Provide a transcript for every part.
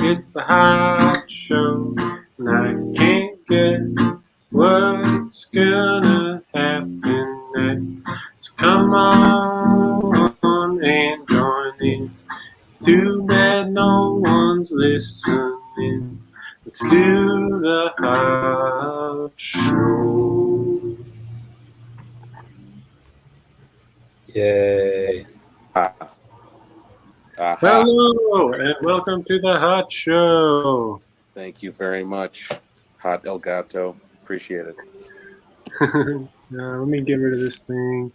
It's the hot show, and I can't guess what's gonna happen next. So come on and join in. It's too bad no one's listening. Let's do the hot show. Yay. Hello, and welcome to the hot show. Thank you very much, Hot El Gato. Appreciate it. Let me get rid of this thing.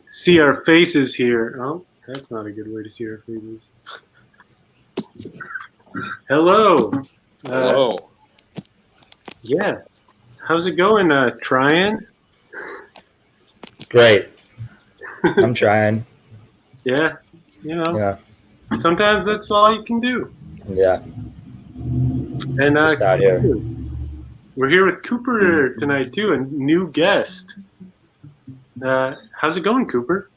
See our faces here. Oh, that's not a good way to see our faces. Hello. Hello. Yeah. How's it going, Tryon? Great. I'm trying. Yeah. You know, Yeah. sometimes that's all you can do. Yeah. And Just out here. We're here with Cooper tonight, too, a new guest. How's it going, Cooper?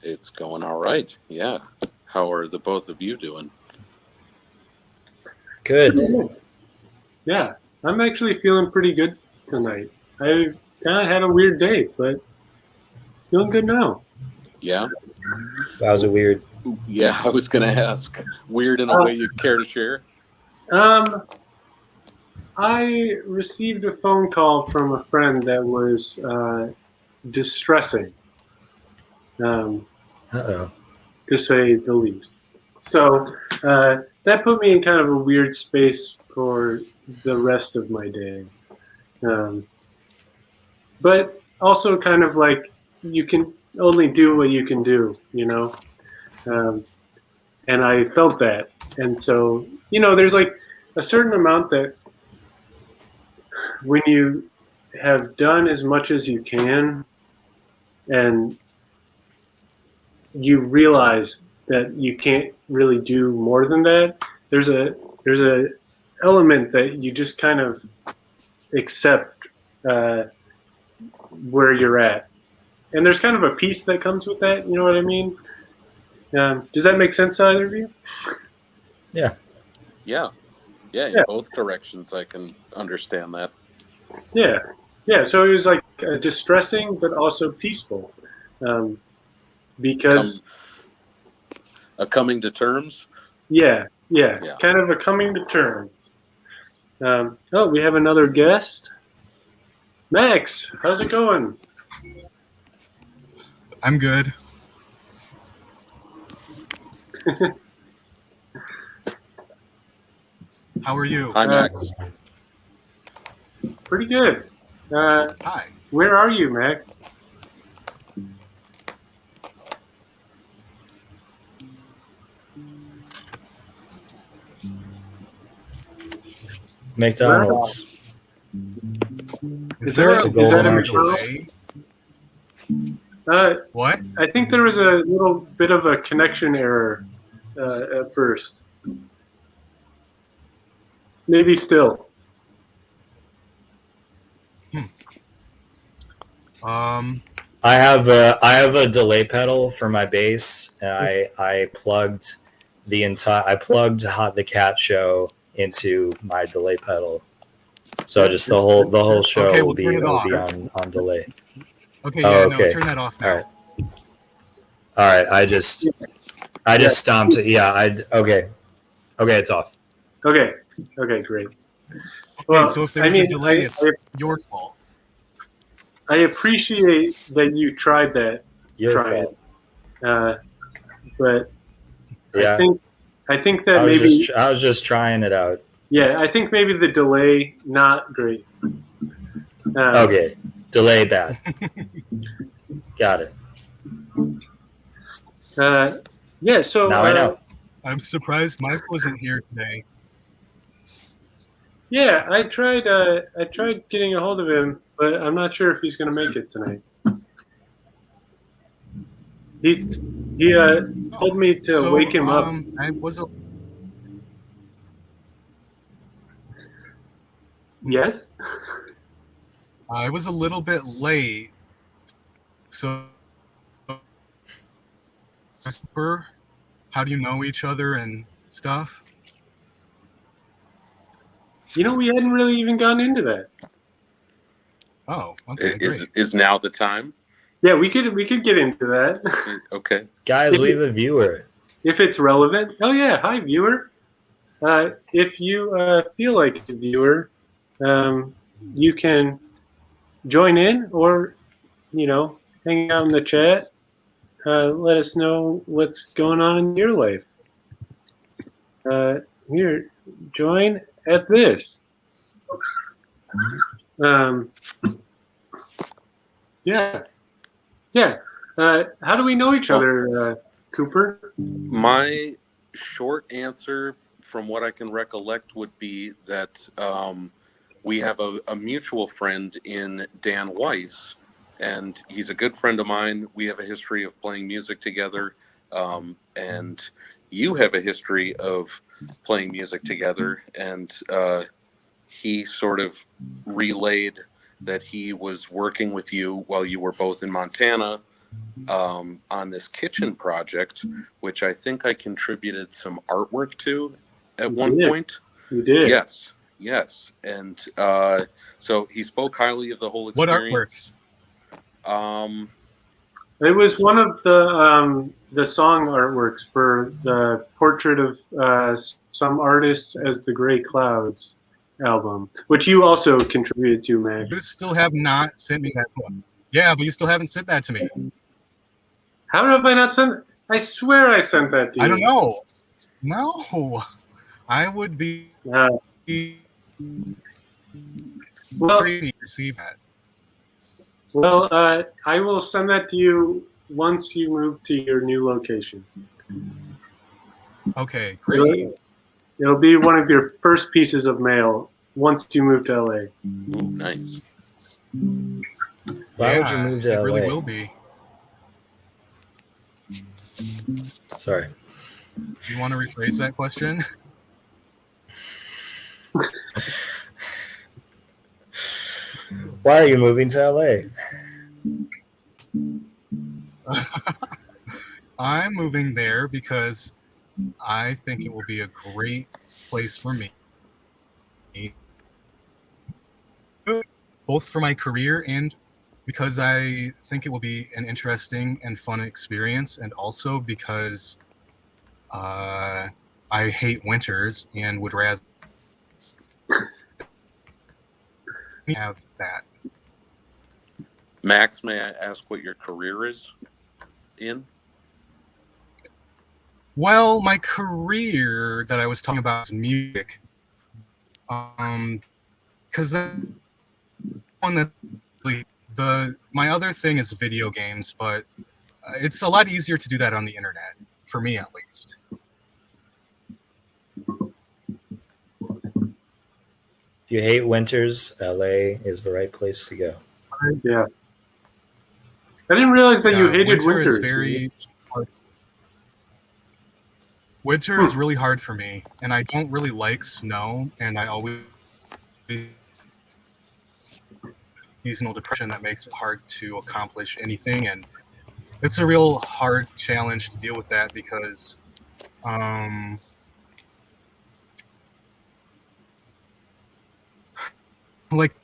It's going all right. Yeah. How are the both of you doing? Good. Yeah. I'm actually feeling pretty good tonight. I kind of had a weird day, but feeling good now. Yeah? That was a weird. Yeah, I was going to ask. Weird in a way you care to share? I received a phone call from a friend that was distressing, Uh-oh. to say the least. So that put me in kind of a weird space for the rest of my day. But also kind of like you can only do what you can do, you know? And I felt that. And so, there's like a certain amount that when you have done as much as you can and you realize that you can't really do more than that, there's a element that you just kind of accept where you're at. And there's kind of a peace that comes with that, you know what I mean? Does that make sense to either of you? Yeah. In both directions I can understand that. Yeah, so it was like distressing but also peaceful. Because a coming to terms? Yeah, kind of a coming to terms. We have another guest. Max, how's it going? I'm good. How are you? Hi, Max. Pretty good. Hi. Where are you, Max? McDonald's. Is that a Arches. What? I think there was a little bit of a connection error at first. Maybe still. I have a delay pedal for my bass, and I plugged the cat show into my delay pedal, so just the whole show Okay, will we'll be on delay. Okay, okay. Turn that off now. All right. I just stomped it. Yeah. Okay, it's off. Okay, great. Well, so if there's a delay, it's your fault. I appreciate that you tried that. Your fault. But yeah. I think that maybe I was just trying it out. Yeah, I think maybe the delay not great. Okay, delay bad. Got it. Yeah. So now I know. I'm surprised Mike wasn't here today. Yeah, I tried getting a hold of him, but I'm not sure if he's going to make it tonight. He told me to wake him up. Yes? I was a little bit late. So, how do you know each other and stuff? we hadn't really even gotten into that. Oh, okay, great. Is now the time? Yeah, we could get into that. Okay. Guys, we have a viewer. If it's relevant. Oh yeah, hi viewer. If you feel like a viewer, you can join in or hang out in the chat. Let us know what's going on in your life. Here, join at this. Yeah. How do we know each other, Cooper? My short answer, from what I can recollect, would be that we have a mutual friend in Dan Weiss, and he's a good friend of mine. We have a history of playing music together, and you have a history of playing music together, and he sort of relayed that he was working with you while you were both in Montana on this kitchen project, which I think I contributed some artwork to at one point. You did. Yes. And so he spoke highly of the whole What experience. It was one of the song artworks for the Portrait of Some Artists as the Gray Clouds album, which you also contributed to, Max. You still have not sent me that one. Yeah, but you still haven't sent that to me. How have I not sent? I swear I sent that to you. I don't know. No, I would be. Well, receive that. Well, I will send that to you once you move to your new location. Okay, great. It'll be one of your first pieces of mail once you move to LA. Ooh, nice. Why would you move to LA? It really will be. Sorry. Do you want to rephrase that question? Why are you moving to LA? I'm moving there because I think it will be a great place for me. Both for my career and because I think it will be an interesting and fun experience, and also because I hate winters and would rather have that. Max, may I ask what your career is in? Well, my career that I was talking about is music. Because that one that my other thing is video games, but it's a lot easier to do that on the internet, for me at least. If you hate winters, LA is the right place to go. Yeah. I didn't realize that you hated winter. Winter is really hard for me, and I don't really like snow, and I always seasonal depression that makes it hard to accomplish anything, and it's a real hard challenge to deal with that because like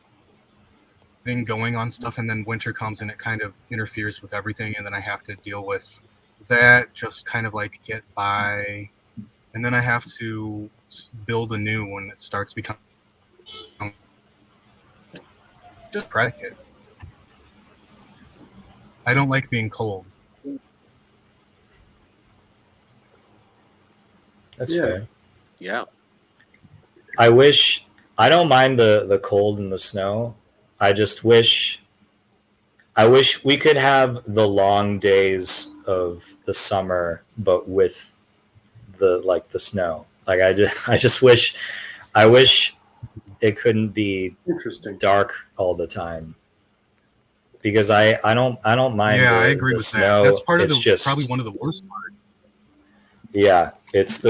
thing going on stuff, and then winter comes and it kind of interferes with everything, and then I have to deal with that, just kind of like get by, and then I have to build anew when it starts becoming just predicate. I don't like being cold. That's fair. Yeah. I don't mind the cold and the snow. I wish we could have the long days of the summer, but with the snow. Like I wish it couldn't be interesting dark all the time. Because I don't mind. Yeah, I agree with snow. That. That's part of just probably one of the worst parts. Yeah, it's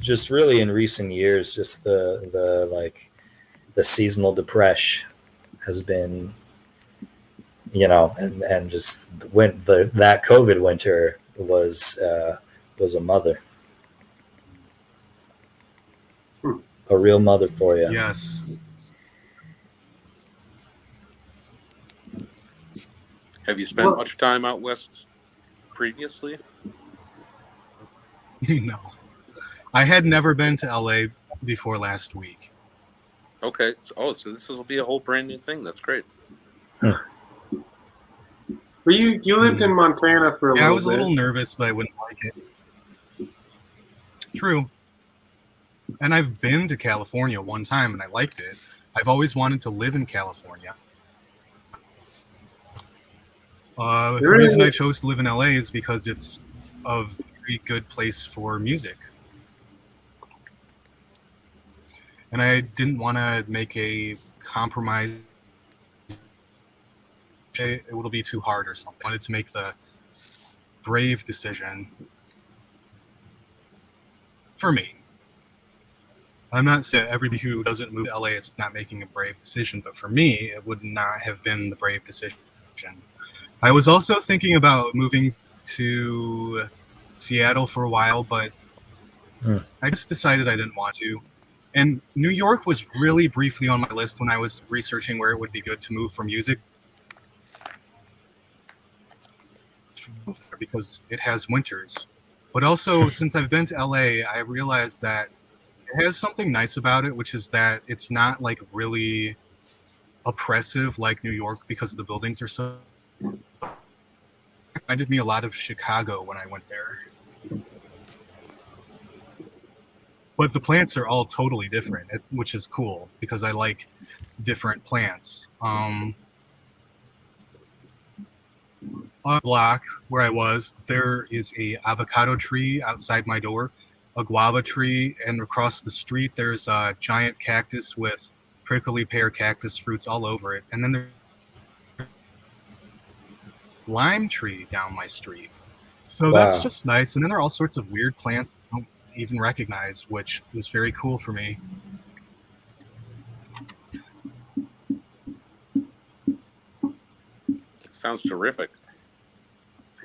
just really in recent years, just the seasonal depression has been, and just when that COVID winter was a mother. A real mother for you. Yes. Have you spent Well- much time out west previously? No. I had never been to LA before last week. Okay. So this will be a whole brand new thing. That's great. But you lived in Montana for a Yeah, I little was a bit. little nervous that I wouldn't like it. True. And I've been to California one time and I liked it. I've always wanted to live in California. The Really? reason I chose to live in LA is because it's a very good place for music. And I didn't want to make a compromise. It will be too hard or something. I wanted to make the brave decision for me. I'm not saying everybody who doesn't move to LA is not making a brave decision, but for me, it would not have been the brave decision. I was also thinking about moving to Seattle for a while, but I just decided I didn't want to. And New York was really briefly on my list when I was researching where it would be good to move for music, because it has winters. But also, since I've been to LA, I realized that it has something nice about it, which is that it's not like really oppressive like New York because the buildings are so. It reminded me a lot of Chicago when I went there. But the plants are all totally different, which is cool because I like different plants. On a block where I was, there is a avocado tree outside my door, a guava tree, and across the street there's a giant cactus with prickly pear cactus fruits all over it. And then there's a lime tree down my street. So that's Wow. just nice. And then there are all sorts of weird plants I don't even recognize, which is very cool for me. Sounds terrific.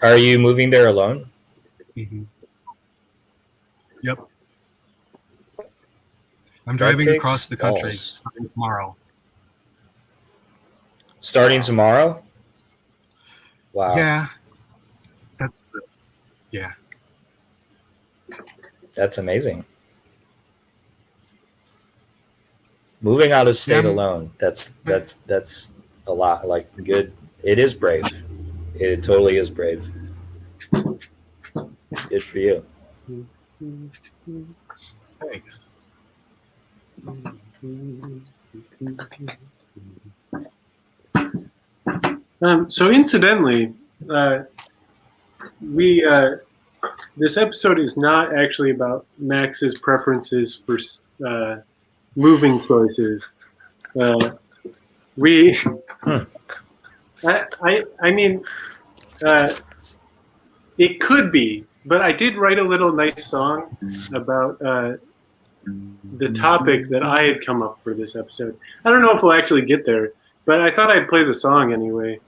Are you moving there alone? Mm-hmm. Yep. I'm That driving takes across the country balls. starting tomorrow. Starting tomorrow? Wow. Yeah. That's good. Yeah. That's amazing. Moving out of state Yeah. alone. That's a lot. Like, good. It is brave. It totally is brave. Good for you. Thanks. So incidentally, this episode is not actually about Max's preferences for moving choices. I mean, it could be, but I did write a little nice song about the topic that I had come up for this episode. I don't know if we'll actually get there, but I thought I'd play the song anyway,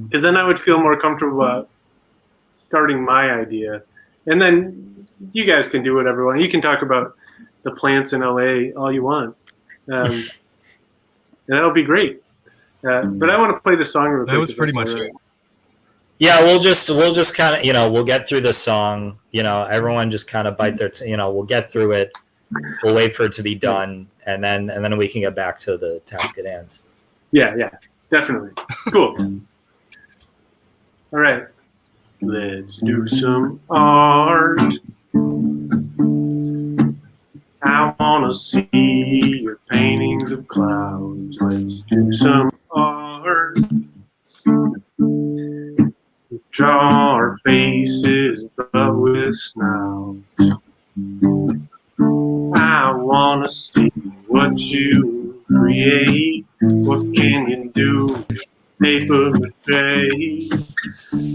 because then I would feel more comfortable about starting my idea. And then you guys can do whatever you want. You can talk about the plants in LA all you want. And that'll be great. But I want to play the song real quick. That was if pretty that's much all right. it. Yeah, we'll just kind of, we'll get through the song. Everyone just kind of bite their, we'll get through it. We'll wait for it to be done, and then we can get back to the task at hand. Yeah, definitely. Cool. All right. Let's do some art. I want to see your paintings of clouds. Let's do some art. Draw our faces, but with snouts. I want to see what you create. What can you do? Paper mache.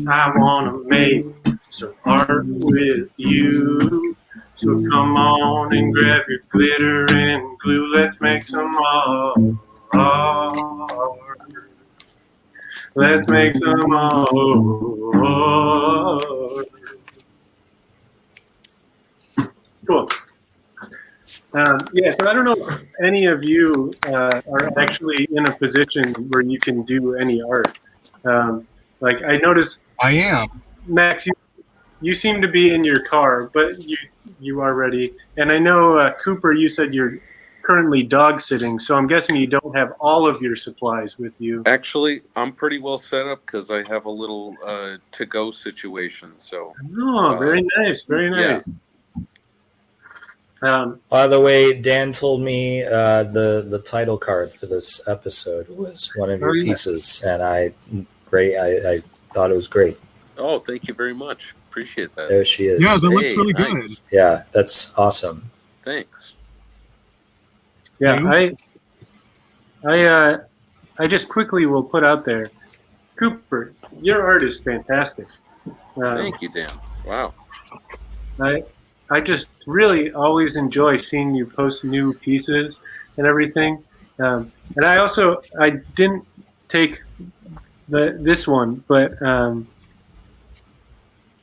I want to make some art with you. So come on and grab your glitter and glue. Let's make some art. Let's make some art. Cool. Yeah, so I don't know if any of you are actually in a position where you can do any art. Like I noticed, I am. Max, you seem to be in your car, but you are ready. And I know Cooper, you said you're currently dog sitting, so I'm guessing you don't have all of your supplies with you. Actually, I'm pretty well set up because I have a little to-go situation. So, Oh, very nice, very yeah. nice. By the way, Dan told me the title card for this episode was one of your pieces, and I thought it was great. Oh, thank you very much. Appreciate that. There she is. Yeah, that looks Hey, really nice. good. Yeah, that's awesome. Thanks. Yeah, I just quickly will put out there, Cooper, your art is fantastic. Thank you, Dan. Wow. I just really always enjoy seeing you post new pieces and everything. And I didn't take this one, but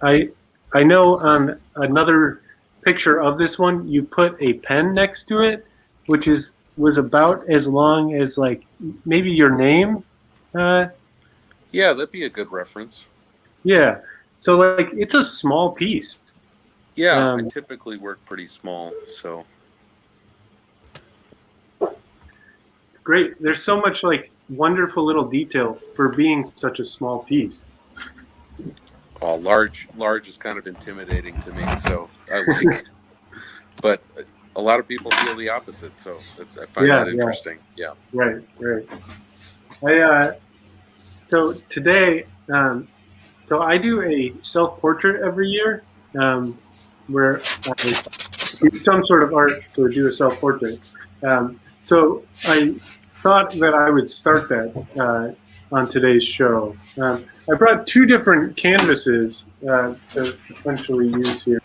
I know on another picture of this one you put a pen next to it, which was about as long as like maybe your name. Yeah, that'd be a good reference. Yeah, so like it's a small piece. Yeah, I typically work pretty small, so. It's great. There's so much like wonderful little detail for being such a small piece. Oh, large is kind of intimidating to me, so I like it. But a lot of people feel the opposite, so I find that interesting. Yeah. Right. So today, so I do a self-portrait every year, where I do some sort of art to do a self-portrait. So I thought that I would start that on today's show. I brought two different canvases to potentially use here.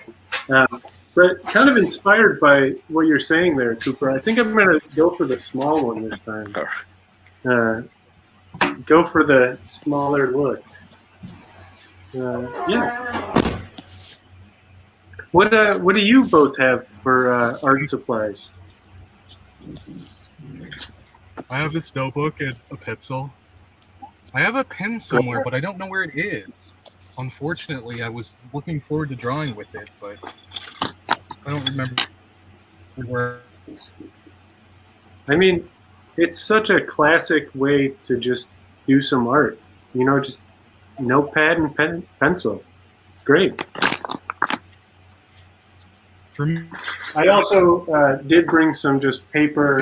But kind of inspired by what you're saying there, Cooper, I think I'm going to go for the small one this time. Go for the smaller look. Yeah. What do you both have for art supplies? I have this notebook and a pencil. I have a pen somewhere, but I don't know where it is. Unfortunately, I was looking forward to drawing with it, but I don't remember where. I mean, it's such a classic way to just do some art. You know, just notepad and pencil. It's great. For me, I also did bring some just paper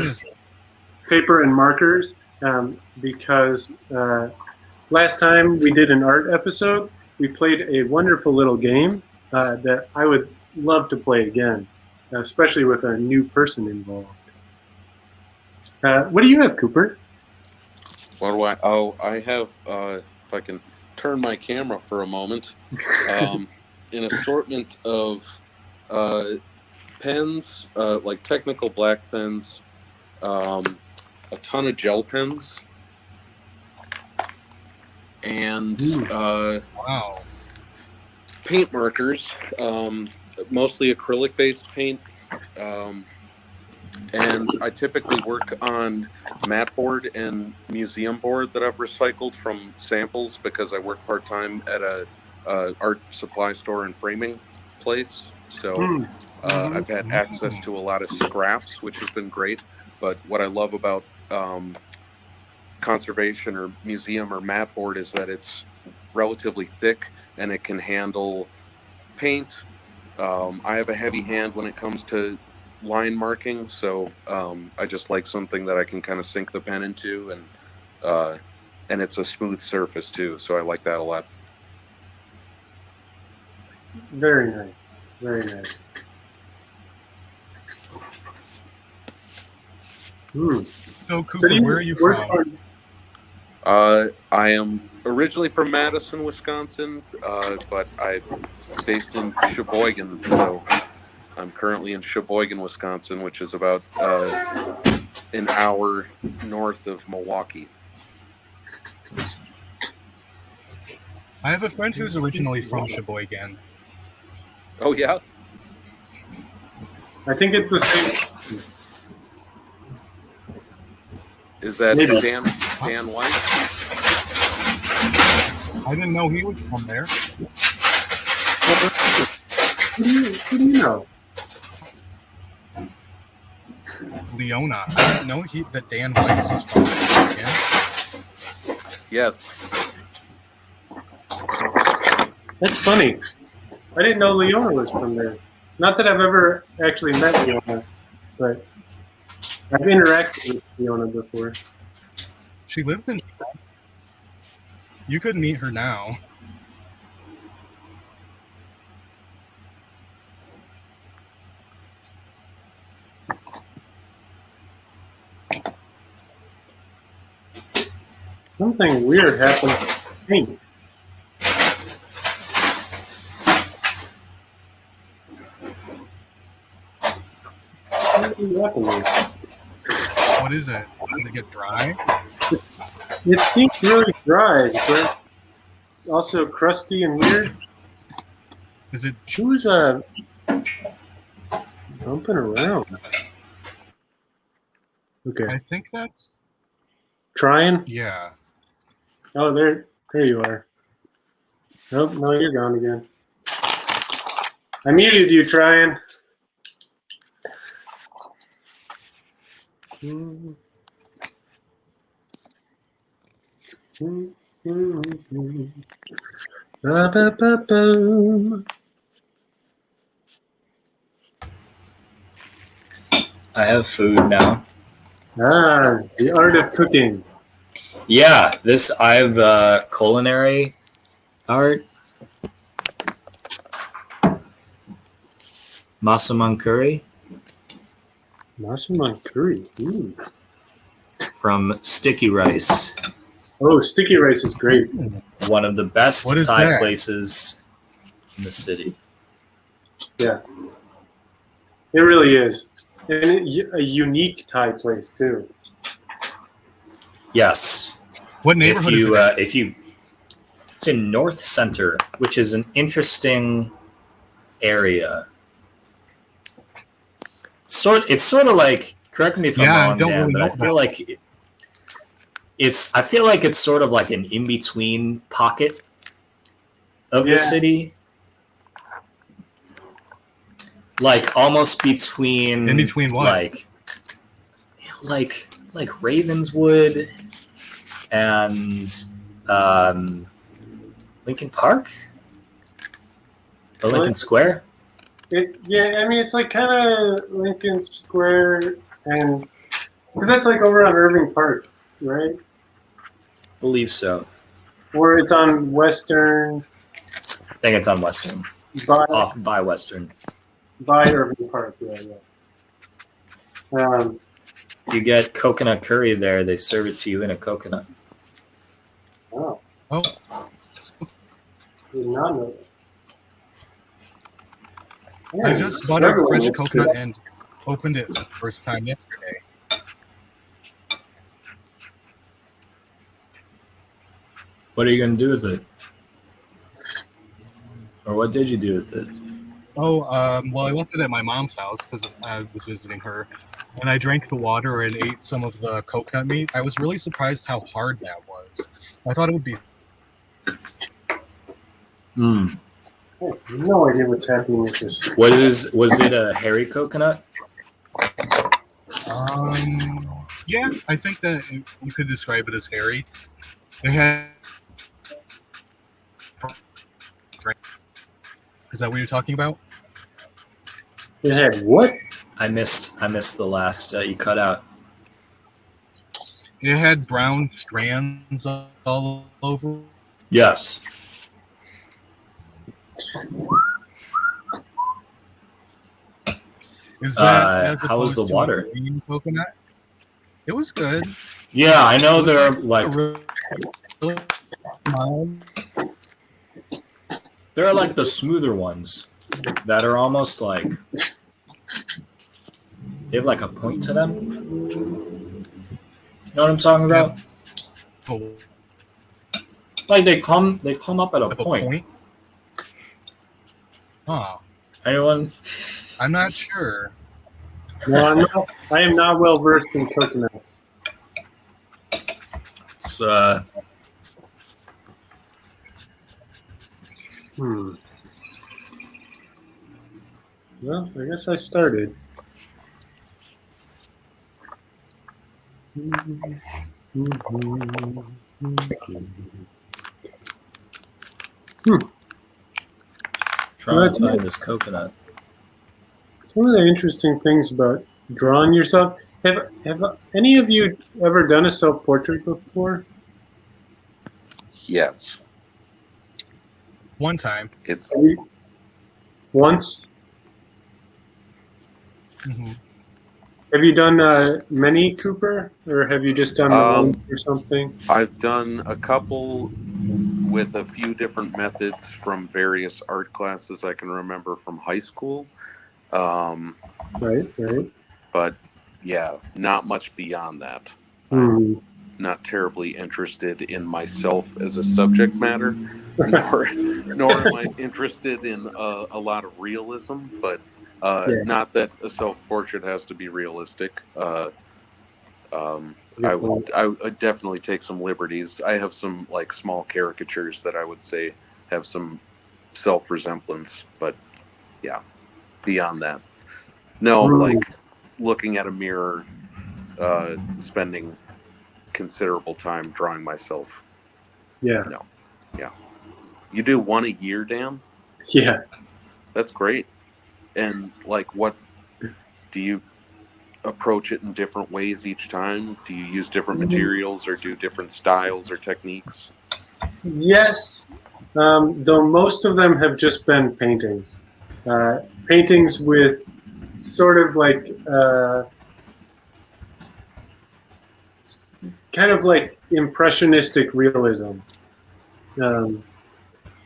and markers because last time we did an art episode, we played a wonderful little game that I would love to play again, especially with a new person involved. What do you have, Cooper? What do I? Oh, I have. If I can turn my camera for a moment, an assortment of pens, like technical black pens, a ton of gel pens, and wow, paint markers, mostly acrylic-based paint. And I typically work on mat board and museum board that I've recycled from samples because I work part-time at a art supply store and framing place. So I've had access to a lot of scraps, which has been great. But what I love about conservation or museum or mat board is that it's relatively thick and it can handle paint. I have a heavy hand when it comes to line marking, so I just like something that I can kind of sink the pen into, and it's a smooth surface too, so I like that a lot. Very nice. Very nice. So, Cooper, where are you from? I am originally from Madison, Wisconsin, but I'm based in Sheboygan, so I'm currently in Sheboygan, Wisconsin, which is about an hour north of Milwaukee. I have a friend who's originally from Sheboygan. Oh, yeah? I think it's the same. Is that Maybe. Dan White? I didn't know he was from there. Who do you know? Leona. I didn't know that Dan Weiss was from there. Yeah. Yes. That's funny. I didn't know Leona was from there. Not that I've ever actually met Leona, but I've interacted with Leona before. She lives in. You could meet her now. Something weird happened to paint. What is it? Did it get dry? It seems really dry, but also crusty and weird. Is it? Who's bumping around? Okay, I think that's. trying. Yeah. Oh, there you are. Nope, no, you're gone again. I muted you, trying. Ba-ba-ba-boom. I have food now. Ah, the art of cooking. Yeah, I've culinary art. Masaman curry Masaman curry. Ooh. from Sticky Rice, Oh, sticky rice is great. one of the best What is Thai that? places in the city. Yeah, it really is. And a unique Thai place, too. Yes, What neighborhood is it in? if you, it's in North Center, which is an interesting area. It's sort of like, correct me if I'm Yeah, I wrong, don't Dan, really but know I feel like I feel like it's sort of like an in-between pocket of the Yeah. city. Like almost between In between what? like Ravenswood and Lincoln Park or Lincoln Square. Yeah, I mean, it's like kind of Lincoln Square, and because that's like over on Irving Park, right? Believe so. Or it's on Western I think it's on Western, off by Western. by Irving Park. Yeah. If you get coconut curry there, they serve it to you in a coconut. Oh, Oh, did not know that. I Yeah, just bought a everyone fresh looks coconut good. and opened it for the first time yesterday. What are you going to do with it? Or what did you do with it? Oh, well, I left it at my mom's house because I was visiting her, and I drank the water and ate some of the coconut meat. I was really surprised how hard that was. I thought it would be. Mm. I have no idea what's happening with this. Was it a hairy coconut? Yeah, I think that you could describe it as hairy. It had. Is that what you're talking about? It had what? I missed the last you cut out. It had brown strands all over. Yes. Is that as how was the opposed to water? a green coconut? It was good. Yeah, I know It was they're really mild. they're like the smoother ones that are almost like they have like a point to them. You know what I'm talking about? Oh, Like they come up at a point. Huh. Anyone? I'm not sure. No, I am not well versed in coconuts. So, Well, I guess I started. trying to find this coconut. Some of the interesting things about drawing yourself. Have any of you ever done a self-portrait before? Yes. One time. It's Once? Hmm. Have you done many, Cooper? Or have you just done the one or something? I've done a couple with a few different methods from various art classes I can remember from high school. Right. But yeah, not much beyond that. Hmm. Not terribly interested in myself as a subject matter, nor am I interested in a lot of realism. But Yeah. not that a self-portrait has to be realistic. That's a good point. I would definitely take some liberties. I have some like small caricatures that I would say have some self-resemblance, but yeah, beyond that, no. Like looking at a mirror, spending considerable time drawing myself. Yeah. No, yeah. You do one a year, Dan? Yeah. That's great. And like, what do you approach it in different ways each time? Do you use different materials or do different styles or techniques? Yes. Though most of them have just been paintings. Paintings with sort of like kind of like impressionistic realism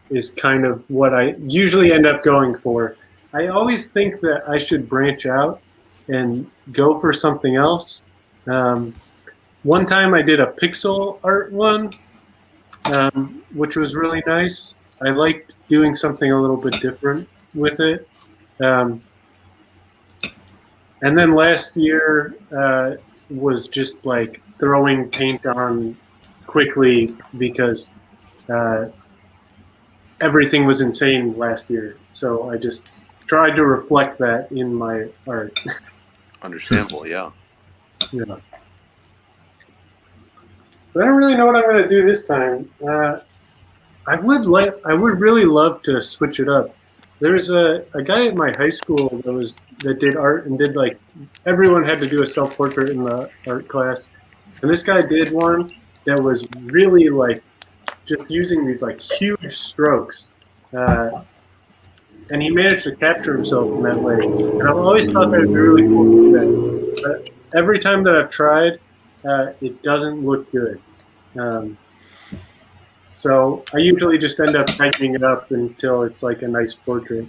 is kind of what I usually end up going for. I always think that I should branch out and go for something else. One time I did a pixel art one, which was really nice. I liked doing something a little bit different with it. And then last year was just like throwing paint on quickly because everything was insane last year. So I just tried to reflect that in my art. Understandable, yeah. Yeah. But I don't really know what I'm going to do this time. I would really love to switch it up. There was a guy at my high school that did art and did like everyone had to do a self portrait in the art class, and this guy did one that was really like just using these like huge strokes, and he managed to capture himself in that way. And I've always thought that would be really cool to do that. But every time that I've tried, it doesn't look good. So I usually just end up tightening it up until it's like a nice portrait.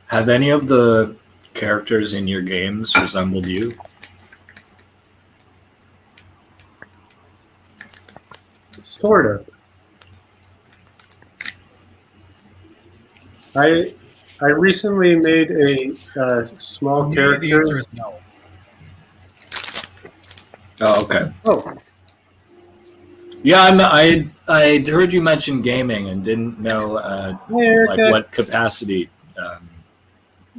Have any of the characters in your games resembled you? Sort of. I recently made a small The character. answer is no. Oh, okay. Oh, Yeah, I heard you mention gaming and didn't know hey, like Erica. what capacity that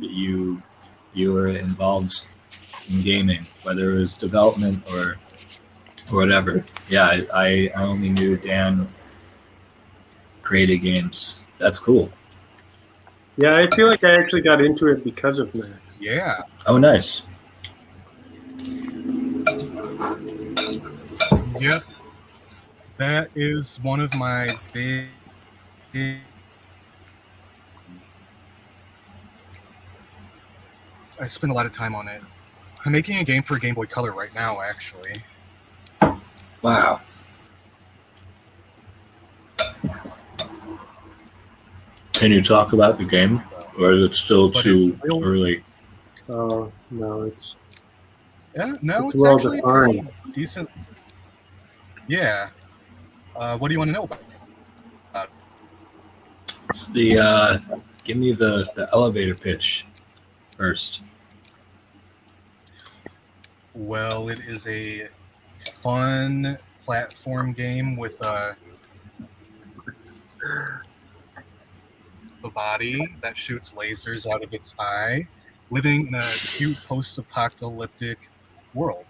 you were involved in gaming, whether it was development or whatever. Yeah, I only knew Dan created games. That's cool. Yeah, I feel like I actually got into it because of Max. Yeah. Oh, nice. Yep. That is one of my big I spend a lot of time on it. I'm making a game for Game Boy Color right now, actually. Wow. Can you talk about the game, or is it still too early? Oh no, it's it's well actually defined. pretty decent. Yeah. What do you want to know about? It's the Give me the elevator pitch first. Well, it is a fun platform game with a body that shoots lasers out of its eye, living in a cute post-apocalyptic world.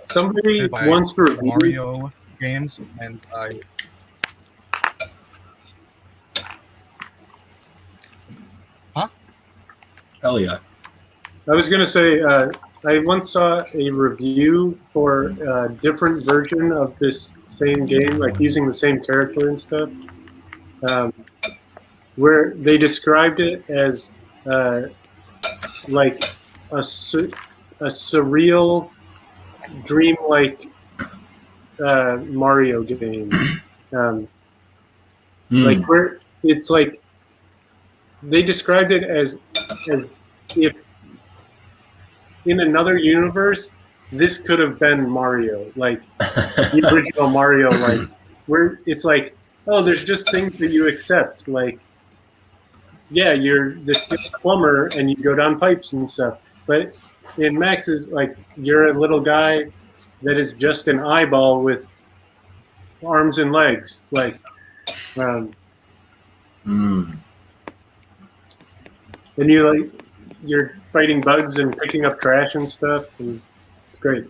Somebody By once reviewed Mario games, and Hell yeah. I was going to say, I once saw a review for a different version of this same game, like using the same character and stuff, where they described it as like a surreal, dreamlike Mario game. Like where it's like they described it as if in another universe this could have been Mario, like the original Mario, like where it's like, oh, there's just things that you accept, like yeah, you're this plumber and you go down pipes and stuff, but in Max's, like you're a little guy that is just an eyeball with arms and legs, like and you're fighting bugs and picking up trash and stuff, and it's great.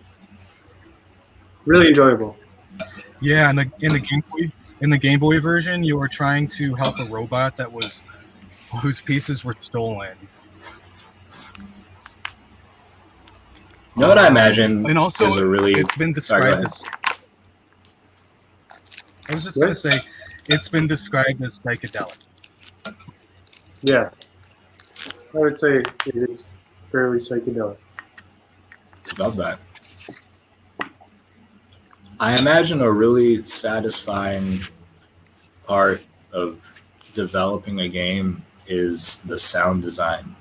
Really enjoyable. yeah, in the Game Boy version, you were trying to help a robot whose pieces were stolen. You know what I imagine? And also, is a really, it's been described as. I was just going to say, it's been described as psychedelic. Yeah, I would say it is fairly psychedelic. Love that. I imagine a really satisfying part of developing a game is the sound design.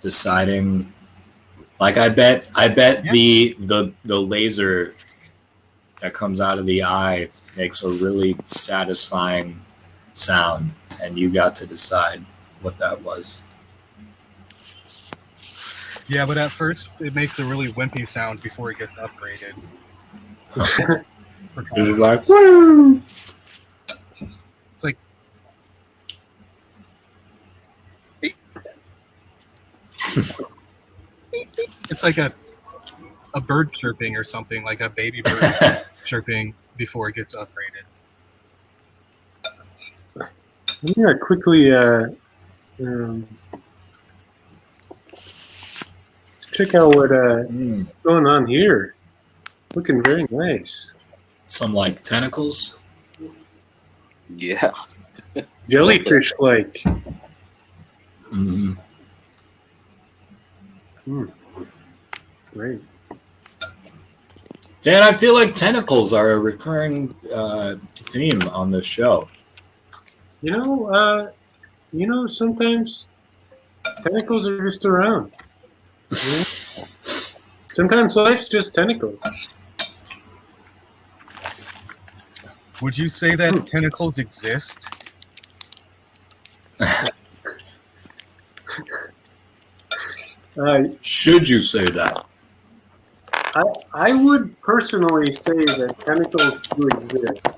Deciding, like I bet the laser that comes out of the eye makes a really satisfying sound, and you got to decide what that was. Yeah, but at first it makes a really wimpy sound before it gets upgraded. It's like, woo! It's like it's like a bird chirping or something, like a baby bird chirping before it gets upgraded. I'm gonna quickly let's check out what's going on here. Looking very nice. Some like tentacles. Yeah. Jellyfish-like. Great. Dan, I feel like tentacles are a recurring theme on this show. Sometimes tentacles are just around. Sometimes life's just tentacles. Would you say that tentacles exist? Should you say that? I would personally say that tentacles do exist.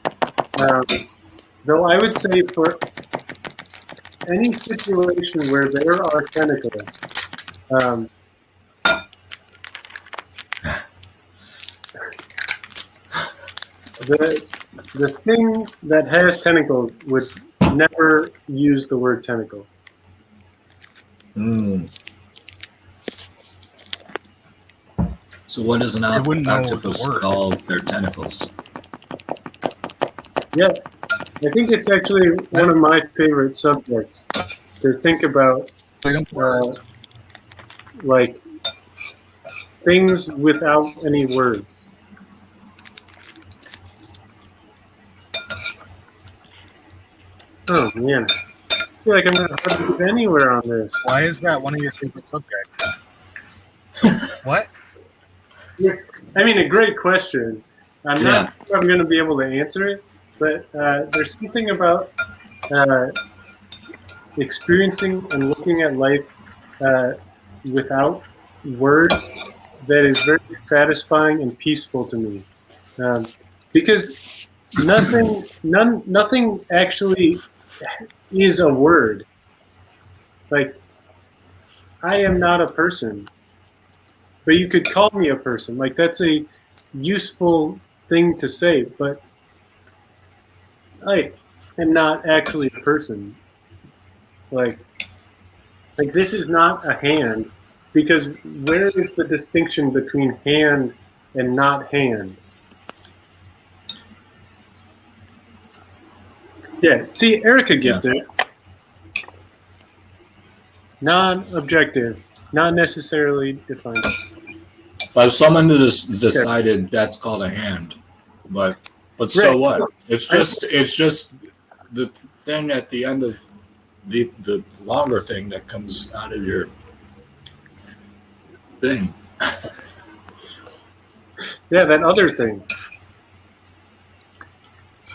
Though I would say for any situation where there are tentacles, the thing that has tentacles would never use the word tentacle. So what does an octopus call their tentacles? Yeah, I think it's actually one of my favorite subjects to think about, like things without any words. Oh man, I feel like I'm not going anywhere on this. Why is that one of your favorite subjects? What? I mean, a great question. I'm not sure I'm going to be able to answer it, but there's something about experiencing and looking at life without words that is very satisfying and peaceful to me, because nothing actually is a word. Like, I am not a person, but you could call me a person. Like, that's a useful thing to say, but I am not actually a person. Like this is not a hand, because where is the distinction between hand and not hand? Yeah, see, Erica gets it. Non-objective, not necessarily defined. But someone decided that's called a hand, but so what? It's just the thing at the end of the longer thing that comes out of your thing. Yeah, that other thing.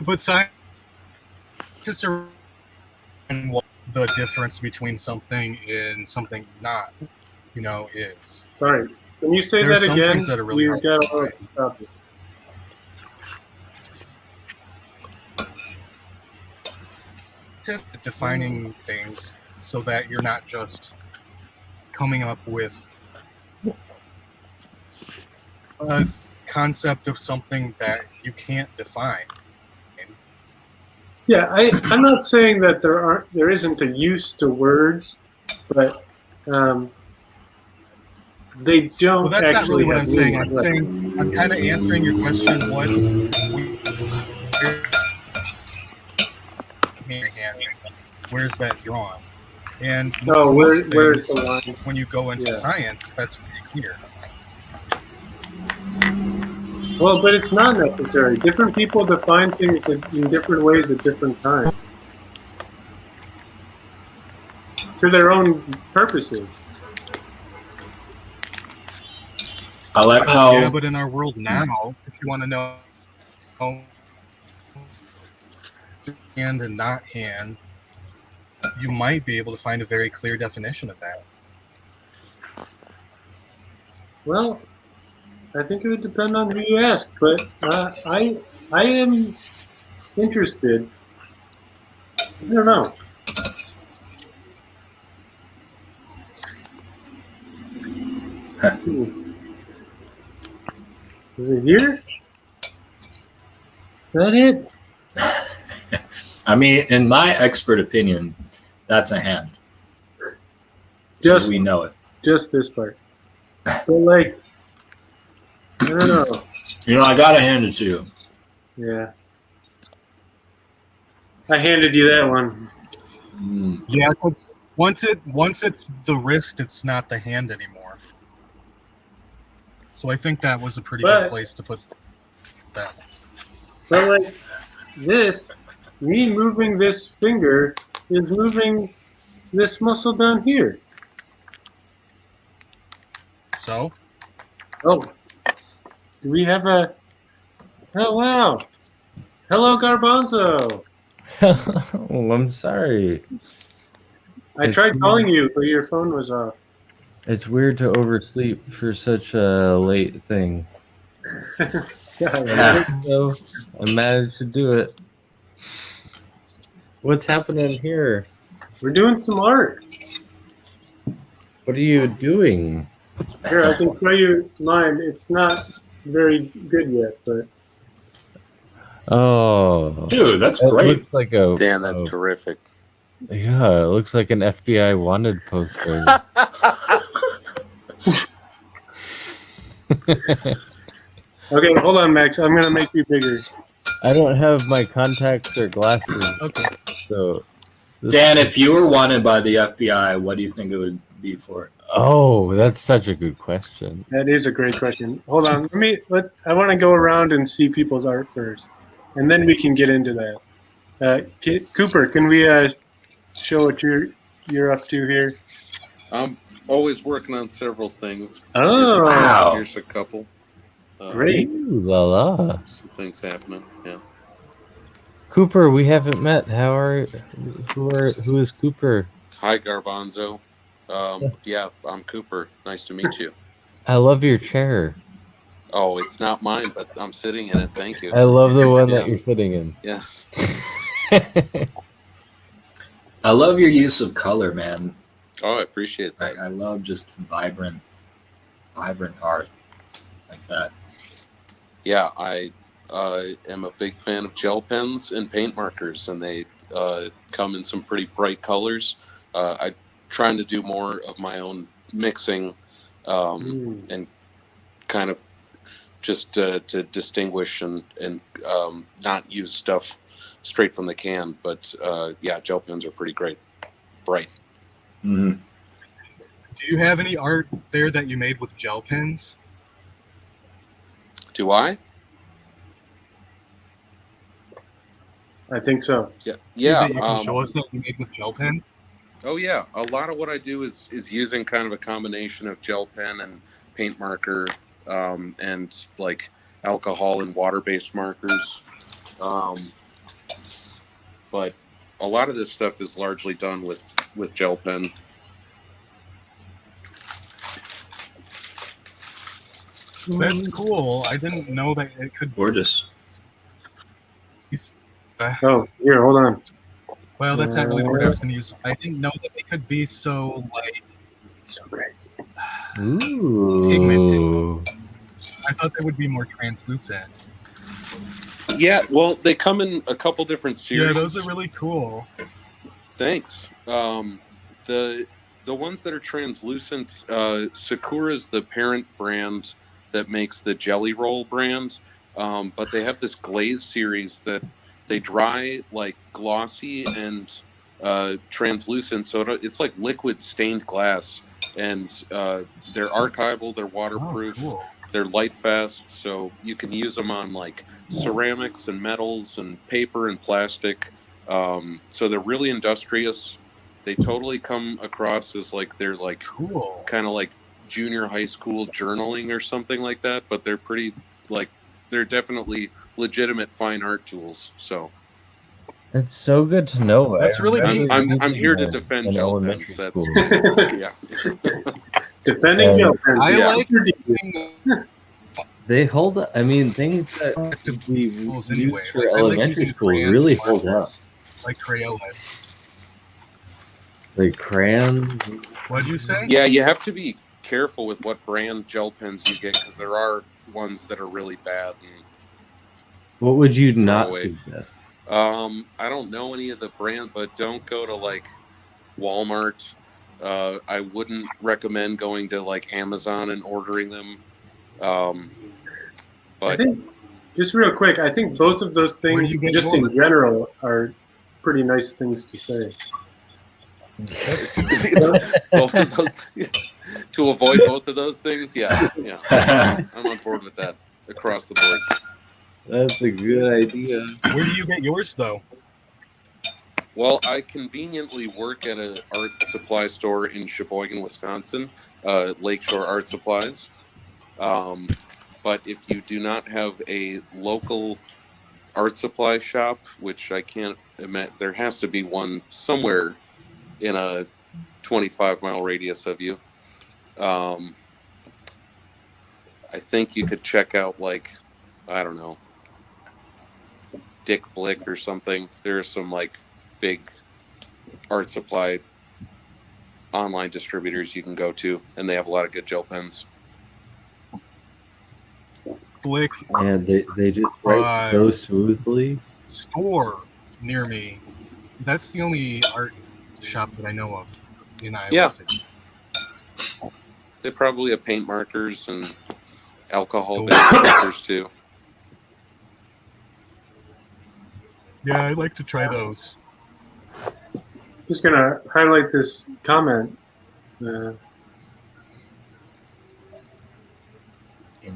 But scientists are what the difference between something and something not, is. Sorry, can you say that again? Things that are really you got a lot of defining things so that you're not just coming up with a concept of something that you can't define. Yeah, I'm not saying that there isn't a use to words, but they don't. Well, that's actually not really what I'm saying. meaning. I'm saying I'm kind of answering your question. Where's that drawn? And where's the line? When you go into science, that's pretty clear. Well, but it's not necessary. Different people define things in different ways at different times for their own purposes. I like how. Yeah, but in our world now, if you want to know hand and not hand, you might be able to find a very clear definition of that. Well, I think it would depend on who you ask, but I am interested. I don't know. Is it here? Is that it? I mean, in my expert opinion, that's a hand. Just we know it. Just this part. But like, I don't know. I gotta hand it to you. Yeah. I handed you that one. Yeah, because once it's the wrist, it's not the hand anymore. So I think that was a pretty good place to put that. But like this, me moving this finger is moving this muscle down here. So? Oh. Do we have a... Oh, wow. Hello, Garbanzo. Oh, I'm sorry. I tried calling you, but your phone was off. It's weird to oversleep for such a late thing. So I managed to do it. What's happening here? We're doing some art. What are you doing? Here, I can show you mine. It's not very good yet, but... Oh. Dude, that's that great. Looks like a, Dan, that's terrific. Yeah, it looks like an FBI wanted poster. Okay, hold on, Max. I'm going to make you bigger. I don't have my contacts or glasses. Okay. So, Dan, if you were wanted by the FBI, what do you think it would be for? Oh, that's such a good question. That is a great question. Hold on. I want to go around and see people's art first, and then we can get into that. Cooper, can we show what you're up to here? I'm always working on several things. Oh, wow. Here's a couple. Great. Ooh la la. Some things happening. Yeah. Cooper, we haven't met. Who is Cooper? Hi, Garbanzo. Yeah, I'm Cooper. Nice to meet you. I love your chair. Oh, it's not mine, but I'm sitting in it. Thank you. I love the one Yeah. that you're sitting in. Yes. I love your use of color, man. Oh, I appreciate that. I love just vibrant art like that. Yeah, I am a big fan of gel pens and paint markers, and they come in some pretty bright colors. I'm trying to do more of my own mixing and kind of just to distinguish and not use stuff straight from the can. But yeah, gel pens are pretty great, bright. Mm-hmm. Do you have any art there that you made with gel pens? Do I? I think so. Yeah. That Yeah. you can show us that you made with gel pens? Oh yeah, a lot of what I do is using kind of a combination of gel pen and paint marker, and like alcohol and water-based markers. But a lot of this stuff is largely done with gel pen. That's cool. I didn't know that it could Gorgeous. be. Oh, here, hold on. Well, that's not really the word I was going to use. I didn't know that they could be so like So great. Ooh. I thought they would be more translucent. Yeah, well, they come in a couple different series. Yeah, those are really cool. Thanks. The ones that are translucent, Sakura is the parent brand that makes the Jelly Roll brand, but they have this glaze series that they dry like glossy and translucent, so it's like liquid stained glass, and they're archival, they're waterproof, Oh, cool. they're light fast, so you can use them on like ceramics and metals and paper and plastic. So they're really industrious. They totally come across as like they're like Cool. kind of like junior high school journaling or something like that, but they're pretty like they're definitely legitimate fine art tools. So That's so good to know. That's really neat. I'm here to in defend gel pens. elementary That's school. yeah. Defending And gel pens. I Yeah. like things They hold up. I mean, things that we tools use anyway. for Like, I like elementary using school crayons really and hold up. markers, like Crayola. Like crayons. What'd you say? Yeah, you have to be careful with what brand gel pens you get because there are ones that are really bad. And What would you Throw not away. suggest? I don't know any of the brand, but don't go to like Walmart. I wouldn't recommend going to like Amazon and ordering them. I But think, just real quick, I think both of those Where do things, you get just in yours? general, are pretty nice things to say. both of those, to avoid both of those things, yeah, I'm on board with that across the board. That's a good idea. Where do you get yours though? Well, I conveniently work at an art supply store in Sheboygan, Wisconsin, Lakeshore Art Supplies. But if you do not have a local art supply shop, which I can't imagine, there has to be one somewhere in a 25-mile radius of you. I think you could check out, like, I don't know, Dick Blick or something. There's some like big art supply online distributors you can go to, and they have a lot of good gel pens. Blick And they just write so smoothly. store near me. That's the only art shop that I know of in Iowa Yeah. City. They probably have paint markers and alcohol-based markers too. Yeah, I'd like to try those. Just gonna highlight this comment. In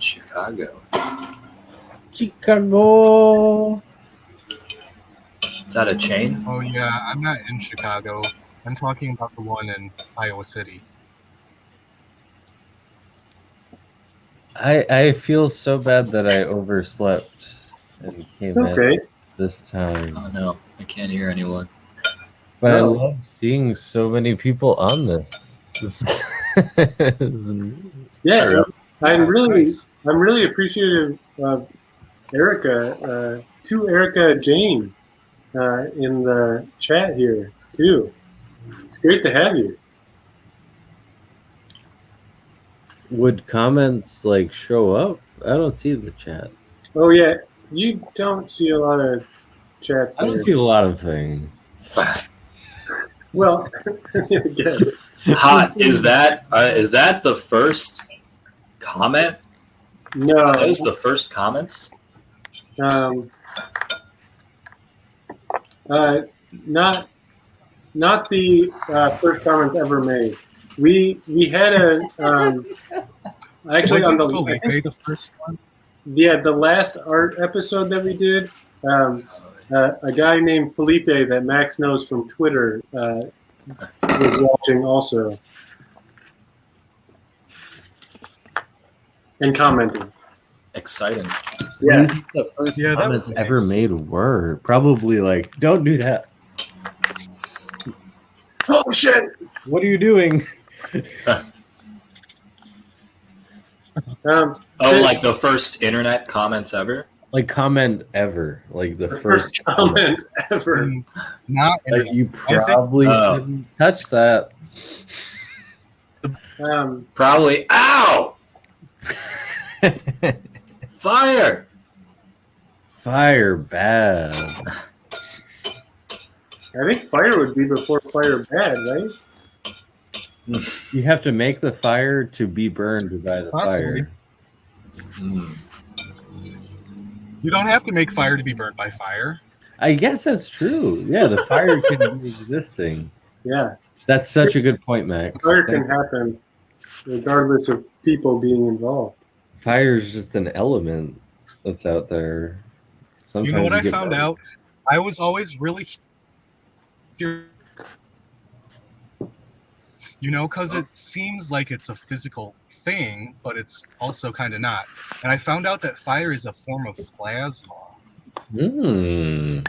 Chicago. Chicago. Is that a chain? Oh yeah, I'm not in Chicago. I'm talking about the one in Iowa City. I feel so bad that I overslept and came It's in okay. this time. Oh no, I can't hear anyone. But I No. love seeing so many people on this. Yeah, I'm Yeah, really, nice. I'm really appreciative of Erica, to Erica Jane, in the chat here too. It's great to have you. Would comments like show up? I don't see the chat. Oh yeah, you don't see a lot of chat I don't there. see a lot of things. Well, I guess. Hot. Is that the first comment? No, Are those the first comments? um, uh, not the first comments ever made. We had a actually Was on it the Felipe the first one? the last art episode that we did, a guy named Felipe that Max knows from Twitter was watching also and commenting. Exciting. What do Yeah. you think the first Yeah, that comments was ever nice. made were? Probably like, don't do that. Oh shit! What are you doing? Um, Oh, like the first internet comments ever? Like comment ever. Like the the first first comment ever. Not Like you I think- probably Oh. shouldn't touch that. Probably. Ow! Fire! Fire bad. I think fire would be before fire bad, right? You have to make the fire to be burned by the Possibly. fire. Hmm. You don't have to make fire to be burnt by fire. I guess that's true. Yeah, the fire can be existing. Yeah, That's such a good point, Max. fire can happen regardless of people being involved. Fire is just an element that's out there. Sometimes You know what I get found burned. out? I was always really curious. You know, because it seems like it's a physical thing, but it's also kind of not. And I found out that fire is a form of plasma. Hmm.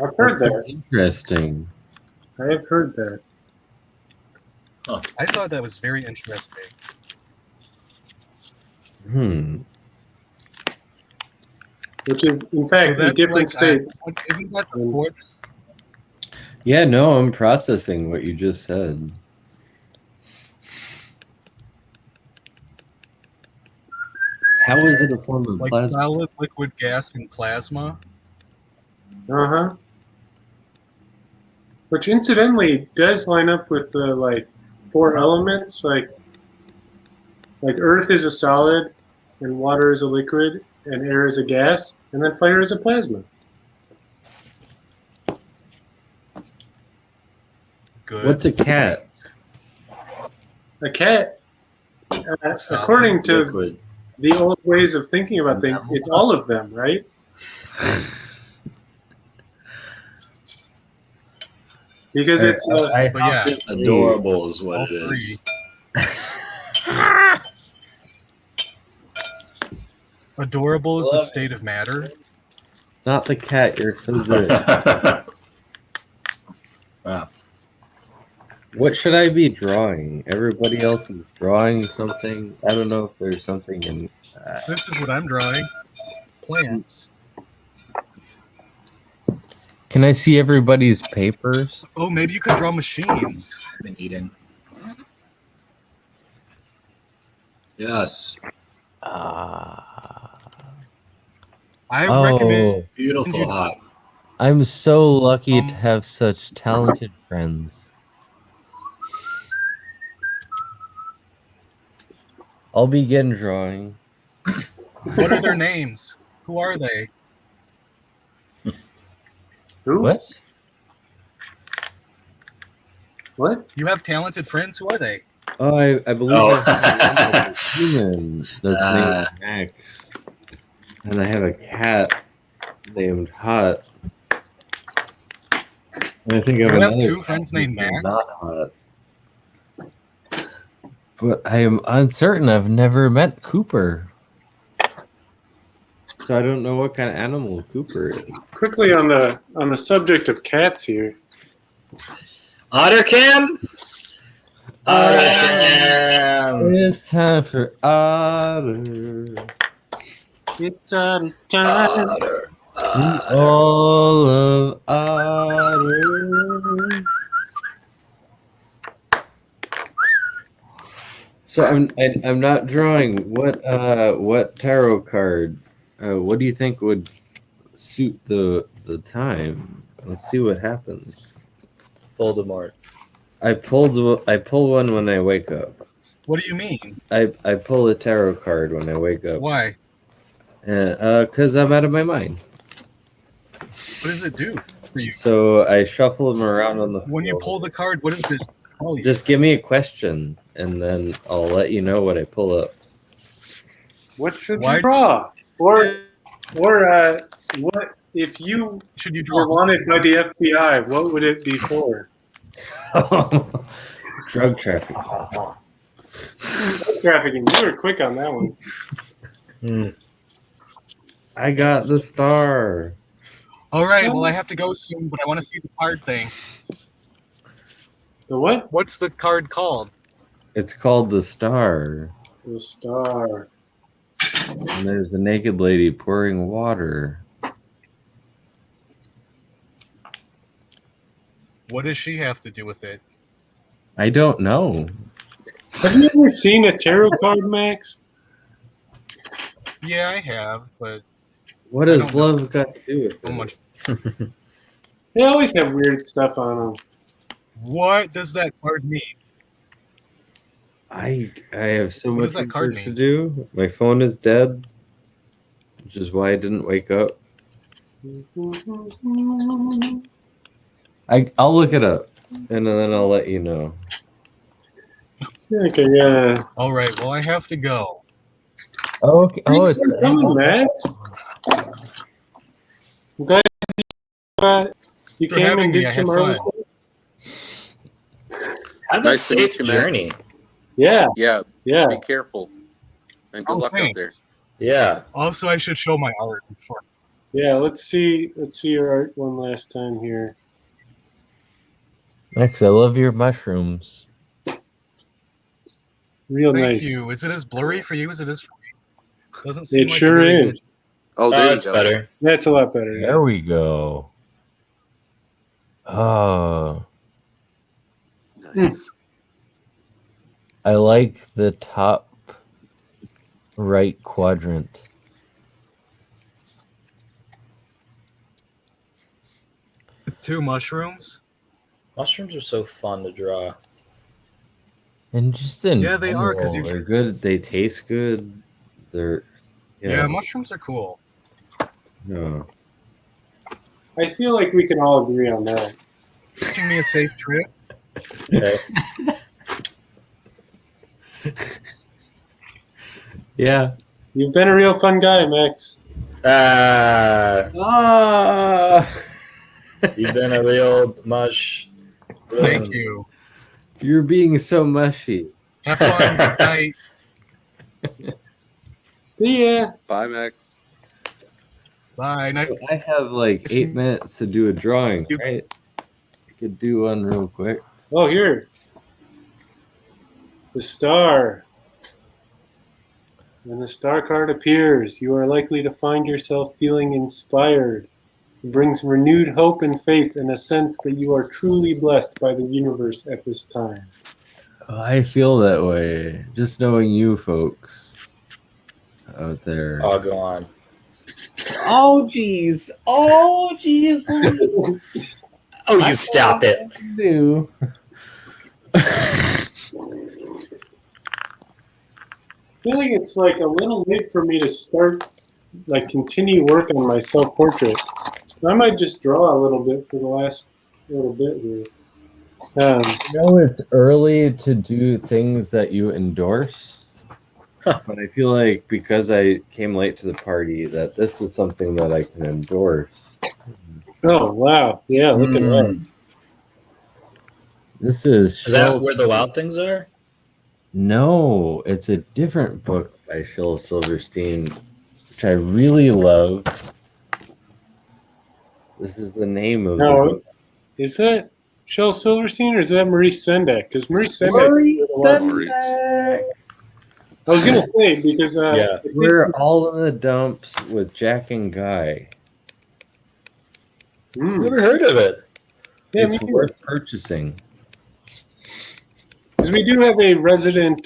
I've heard that. Interesting. I have heard that. I thought that was very interesting. Hmm. Which is, in fact, a different state. Isn't that the corpse? Yeah, no, I'm processing what you just said. How is it a form of Like plasma? solid, liquid, gas, and plasma? Uh-huh. Which incidentally does line up with the like four elements, like earth is a solid and water is a liquid and air is a gas and then fire is a plasma. Good. What's a cat? A cat, according to Liquid. the old ways of thinking about things, it's all of them, right? Because it's I But yeah, Adorable is what all it is. adorable is a state of matter. not the cat. You're so good. Wow. What should I be drawing? Everybody else is drawing something. I don't know if there's something in. This is what I'm drawing. Plants. Can I see everybody's papers? Oh, maybe you could draw machines. Been eating. Yes. Ah. I Oh, recommend Beautiful hot. I'm so lucky to have such talented friends. I'll begin drawing. what are their names? Who are they? who? What? What? You have talented friends. Who are they? Oh, I believe Oh. I have a human that's named Max. And I have a cat named Hot. And I think I have You have another two cat friends named Max? Not Hot. But I am uncertain. I've never met Cooper. so I don't know what kind of animal Cooper is. Quickly on the subject of cats here. Ottercam? Ottercam! It's time for Otter. It's time. Otter. All of Otter. So I'm not drawing. What tarot card? What do you think would suit the time? Let's see what happens. Voldemort. I pull one when I wake up. What do you mean? I pull a tarot card when I wake up. Why? Because I'm out of my mind. What does it do for you? So I shuffle them around on the floor. When you pull the card, what does this tell you? Just give me a question, and then I'll let you know what I pull up. What should Why- you draw? Or what if you should you were draw? wanted by the FBI? What would it be for? Drug trafficking. Drug trafficking. You were quick on that one. Hmm. I got the star. All right, well, I have to go soon, but I want to see the card thing. The what? What's the card called? It's called the star. The star. And there's a naked lady pouring water. What does she have to do with it? I don't know. Have you ever seen a tarot card, Max? Yeah, I have, but What I has don't know. love got to do with so it? much. They always have weird stuff on them. What does that card mean? I have so What much does that card research to mean? do. My phone is dead, which is why I didn't wake up. I'll look it up, and then I'll let you know. Okay, yeah. All right, well, I have to go. Okay. Oh, Thanks for coming, Max. I'm glad you For came having and me, did I some had fun. articles. Have Nice to a meet safe you, Matt. journey. Yeah, Yeah, yeah. be careful. And good Oh, luck out thanks. there. Yeah. Also, I should show my art before. Yeah, let's see your art one last time here. Max, I love your mushrooms. Real Thank nice. you. Is it as blurry for you as it is for me? Doesn't seem It like sure very is. good. Oh, there you That's go. better. That's a lot better. Yeah. There we go. Oh, Nice. I like the top right quadrant. Two mushrooms? Mushrooms are so fun to draw. And just in Yeah, they are, 'cause you- they're good. They taste good. They're Yeah, mushrooms are cool. no. I feel like we can all agree on that. Wishing me a safe trip. Okay. Yeah. You've been a real fun guy, Max. You've been a real mush. Thank you. You're being so mushy. Have fun. Good night. See ya. Bye, Max. Bye. Night. So I have like 8 minutes to do a drawing, You- right? I could do one real quick. Oh, here. The star. When the star card appears, you are likely to find yourself feeling inspired. It brings renewed hope and faith and a sense that you are truly blessed by the universe at this time. I feel that way. Just knowing you folks out there. I'll go on. Oh, jeez. Oh, jeez. Oh, you stop it. Do. I feel like it's like a little late for me to start, like, continue work on my self-portrait. I might just draw a little bit for the last little bit here. It's early to do things that you endorse. But I feel like because I came late to the party, that this is something that I can endorse. Oh, wow. Yeah, look at that. This is Is that where the wild things are? No, it's a different book by Shel Silverstein which I really love. This is the name of the No, book. is that Shel Silverstein or is that Maurice Sendak? Because Maurice Sendak. Maurice Maurice. Sendak! I was gonna say because Yeah. I think- We're all in the dumps with Jack and Guy. Never heard of it. Yeah, It's worth purchasing. because we do have a resident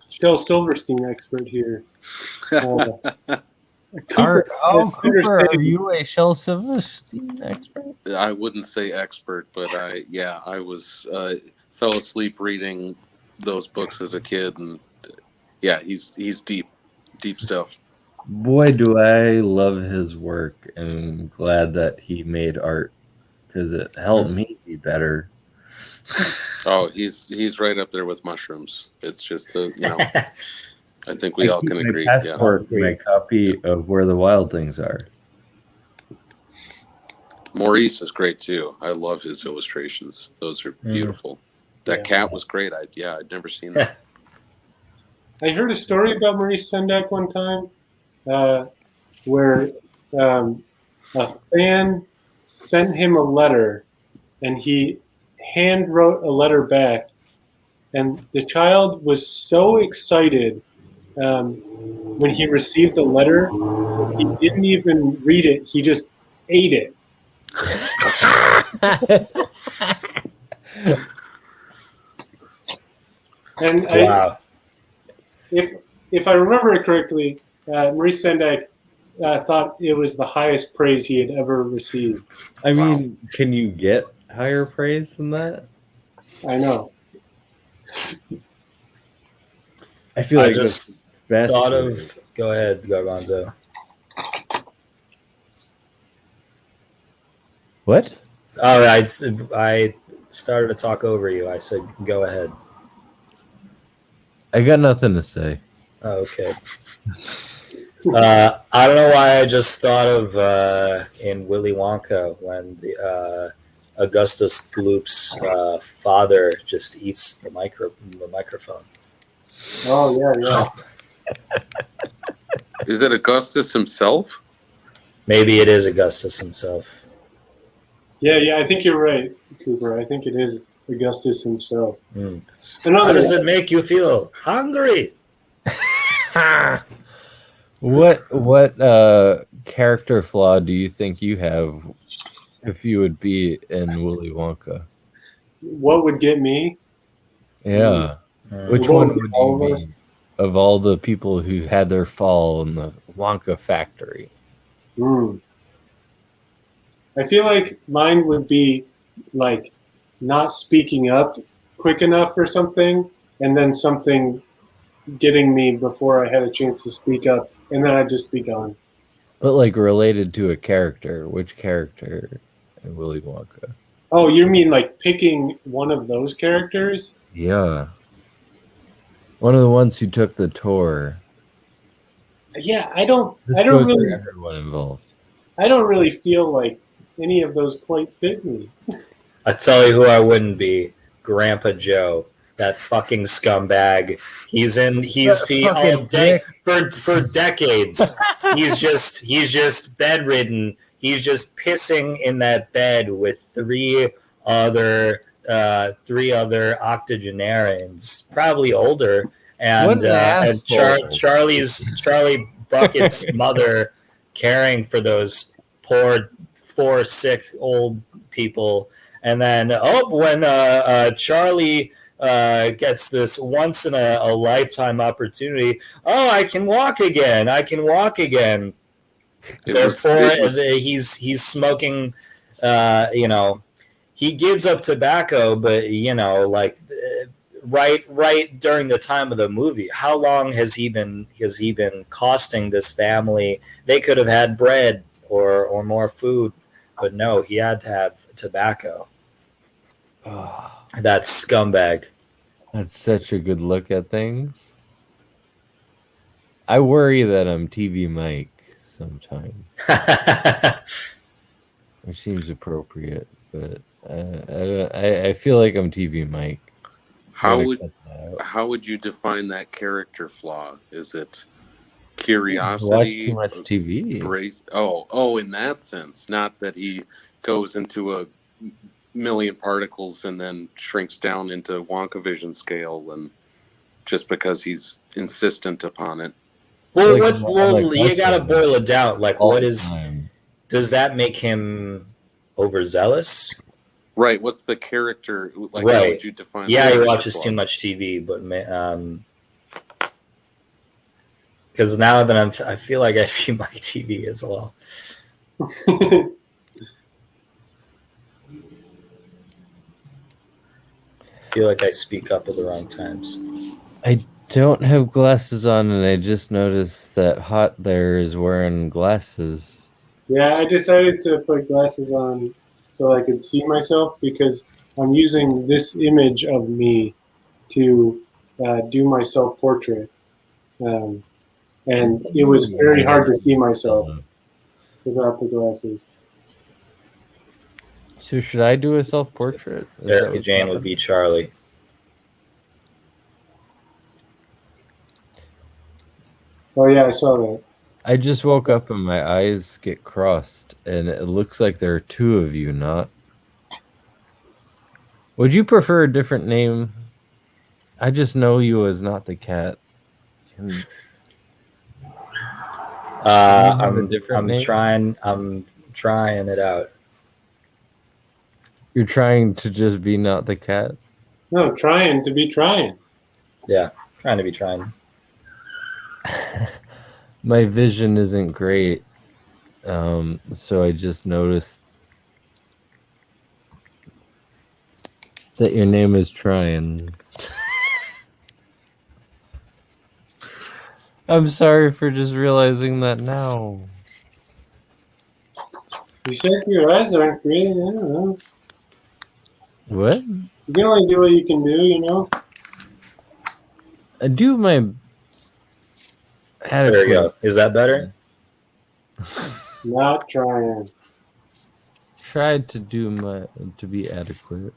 Shel Silverstein expert here. Cooper, Cooper, are you a Shel Silverstein expert? I wouldn't say expert, but I was fell asleep reading those books as a kid, and yeah, he's deep stuff. Boy, do I love his work, and I'm glad that he made art because it helped me be better. Oh, he's right up there with mushrooms. It's just I think we all can agree. My passport, my copy of Where the Wild Things Are. Maurice is great too. I love his illustrations. Those are beautiful. That cat was great. I'd never seen that. I heard a story about Maurice Sendak one time where a fan sent him a letter and he hand wrote a letter back, and the child was so excited when he received the letter, he didn't even read it, he just ate it. And Wow. if I remember it correctly, Maurice Sendak thought it was the highest praise he had ever received. I mean, can you get higher praise than that? I know. I feel I like just best thought way. of. Go ahead, Garbanzo. What? All right, I started to talk over you. I said, "Go ahead." I got nothing to say. Oh, okay. I don't know why I just thought of in Willy Wonka when the Augustus Gloop's father just eats the microphone. Oh yeah. Is it Augustus himself? Maybe it is Augustus himself. Yeah, I think you're right, Cooper. I think it is Augustus himself. Mm. Another How does it make you feel? Hungry? What character flaw do you think you have if you would be in Willy Wonka? What would get me? Yeah. Mm. Which What one would would all you of be us- of all the people who had their fall in the Wonka factory? I feel like mine would be like not speaking up quick enough or something, and then something getting me before I had a chance to speak up, and then I'd just be gone. But like related to a character. Which character in Willy Wonka? Oh, you mean like picking one of those characters? Yeah. One of the ones who took the tour. Yeah, I don't This really goes for everyone involved. feel like any of those quite fit me. I tell you who I wouldn't be. Grandpa Joe. That fucking scumbag. He's That all fucking day dick. for decades. he's just bedridden. He's just pissing in that bed with three other octogenarians, probably older, What and an asshole. Charlie Bucket's mother caring for those poor 4 sick old people. And then when Charlie gets this once in a lifetime opportunity, I can walk again. Therefore, he's smoking. He gives up tobacco, but right during the time of the movie, how long has he been costing this family? They could have had bread or more food, but no, he had to have tobacco. That scumbag. That's such a good look at things. I worry that I'm TV Mike sometimes, which seems appropriate, but I feel like I'm TV Mike. How would you define that character flaw? Is it curiosity. Watch too much TV. Brace. Oh, in that sense, not that he goes into a million particles and then shrinks down into Wonkavision scale, and just because he's insistent upon it. Well, Like, you gotta question. boil it down. Like, All what the is? time. Does that make him overzealous? Right. What's the character? Like, how Right. would you define? Yeah, the he character watches flaw? too much TV, but because now that I feel like I view my TV as well. I feel like I speak up at the wrong times. I don't have glasses on, and I just noticed that Hot there is wearing glasses. Yeah, I decided to put glasses on so I could see myself because I'm using this image of me to do my self-portrait. And it was very hard to see myself without the glasses. So should I do a self-portrait? Is that Erica what's Jane would happening? be Charlie. Oh yeah, I saw that. I just woke up and my eyes get crossed, and it looks like there are two of you, not. Would you prefer a different name? I just know you as not the cat. I'm name? trying it out. You're trying to just be not the cat? No, trying to be trying. Yeah, trying to be trying. My vision isn't great, so I just noticed that your name is Tryon. I'm sorry for just realizing that now. You said your eyes aren't great. I don't know. What? You can only do what you can do, you know? I do my adequate. There you go. Is that better? Not trying. Tried to do my to be adequate.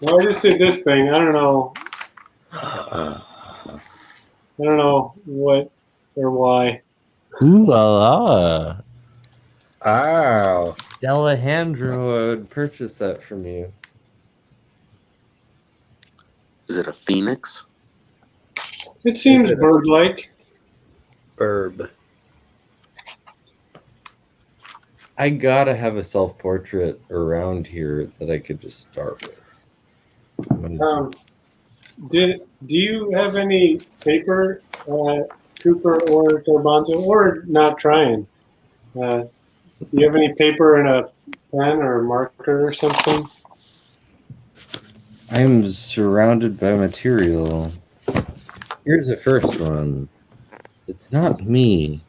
Well, I just did this thing. I don't know. I don't know what or why. Ooh la la. Oh. Alejandro, I would purchase that from you. Is it a phoenix? It seems Is it a- bird-like. Burb. I gotta have a self-portrait around here that I could just start with. Do you have any paper, Cooper or Garbanzo, or not trying? Do you have any paper and a pen or a marker or something? I am surrounded by material. Here's the first one. It's not me.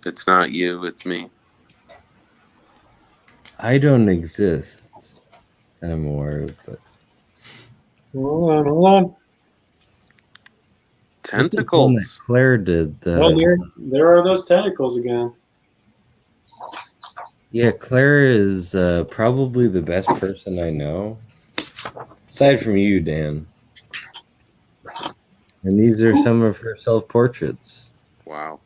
It's not you. It's me. I don't exist anymore, but Hold on, hold on. this is one that Tentacles. Claire did. Oh, there are those tentacles again. Yeah, Claire is probably the best person I know, aside from you, Dan. And these are some of her self-portraits. Wow.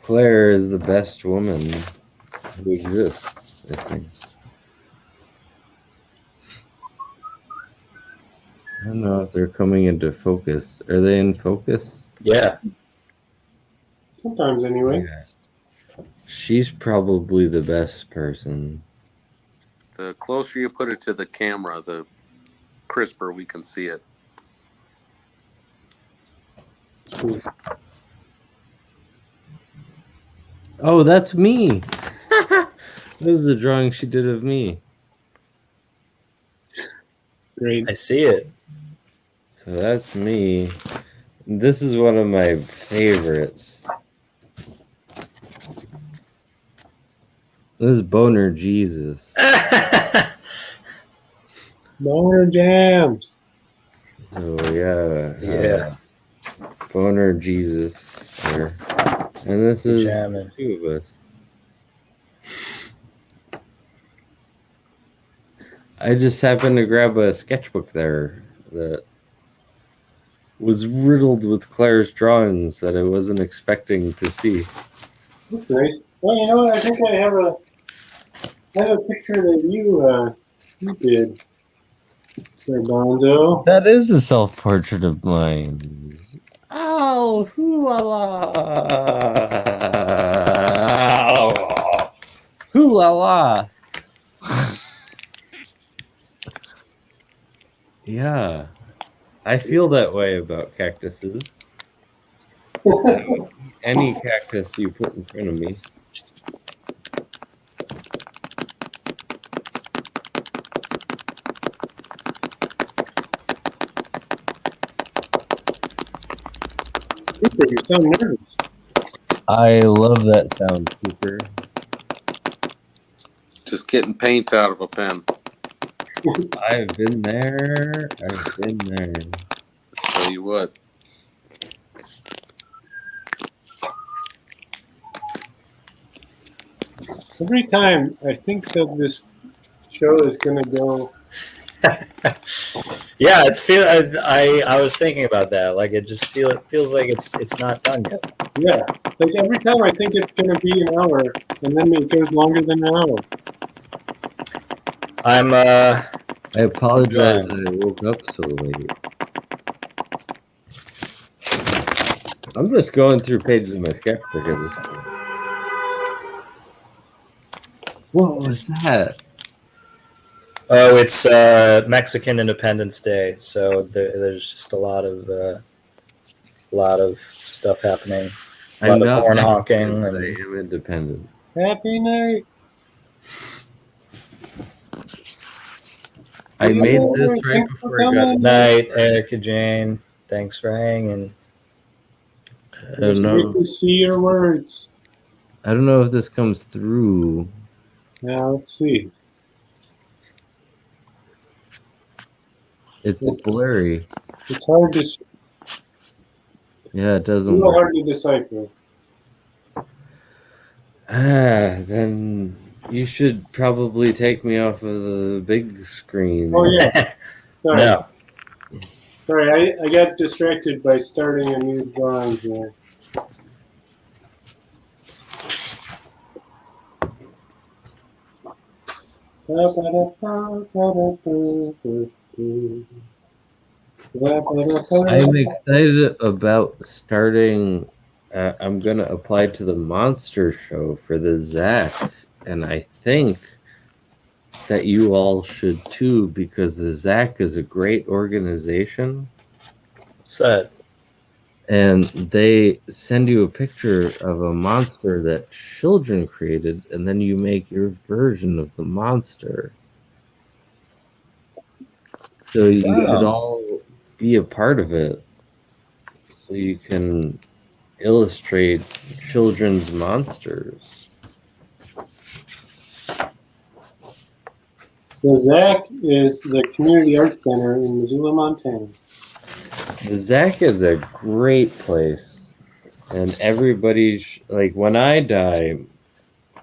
Claire is the best woman who exists, I think. I don't know if they're coming into focus. Are they in focus? Yeah. Sometimes, anyway. Yeah. She's probably the best person. The closer you put it to the camera, the crisper we can see it. Oh, that's me. This is a drawing she did of me. Great. I see it. So that's me. This is one of my favorites. This is Boner Jesus. Boner jams. Oh yeah. Yeah. Boner Jesus there. And this is Jamming. two of us. I just happened to grab a sketchbook there that was riddled with Claire's drawings that I wasn't expecting to see. That's nice. Well, you know what? I think I have a picture that you did, Armando. That is a self-portrait of mine. Ow! Hoo la la! Hoo la la! Yeah, I feel that way about cactuses. Any cactus you put in front of me. Cooper, you sound nervous. I love that sound, Cooper. Just getting paint out of a pen. I've been there. I've been there. Tell you what. Every time I think that this show is going to go. Yeah, I was thinking about that. Like it feels like it's not done yet. Yeah, like every time I think it's going to be an hour, and then it goes longer than an hour. I apologize that I woke up so late. I'm just going through pages of my sketchbook at this point. What was that? Oh, it's Mexican Independence Day, so there's just a lot of stuff happening. A lot of horn honking. I am independent. Happy night. I made this right before I got Good night, Erica Jane. Thanks for hanging. I don't know. Great to see your words. I don't know if this comes through. Now let's see. It's blurry. It's hard to. Yeah, it doesn't A little work. hard to decipher. Then you should probably take me off of the big screen. Oh yeah. Sorry. No. Sorry, I got distracted by starting a new drawing here. I'm excited about starting. I'm gonna apply to the Monster Show for the Zach, and I think that you all should too, because the Zach is a great organization. Set. And they send you a picture of a monster that children created, and then you make your version of the monster. So you should all be a part of it. So you can illustrate children's monsters. The Zach is the Community Arts Center in Missoula, Montana. The Zach is a great place, and everybody like when I die,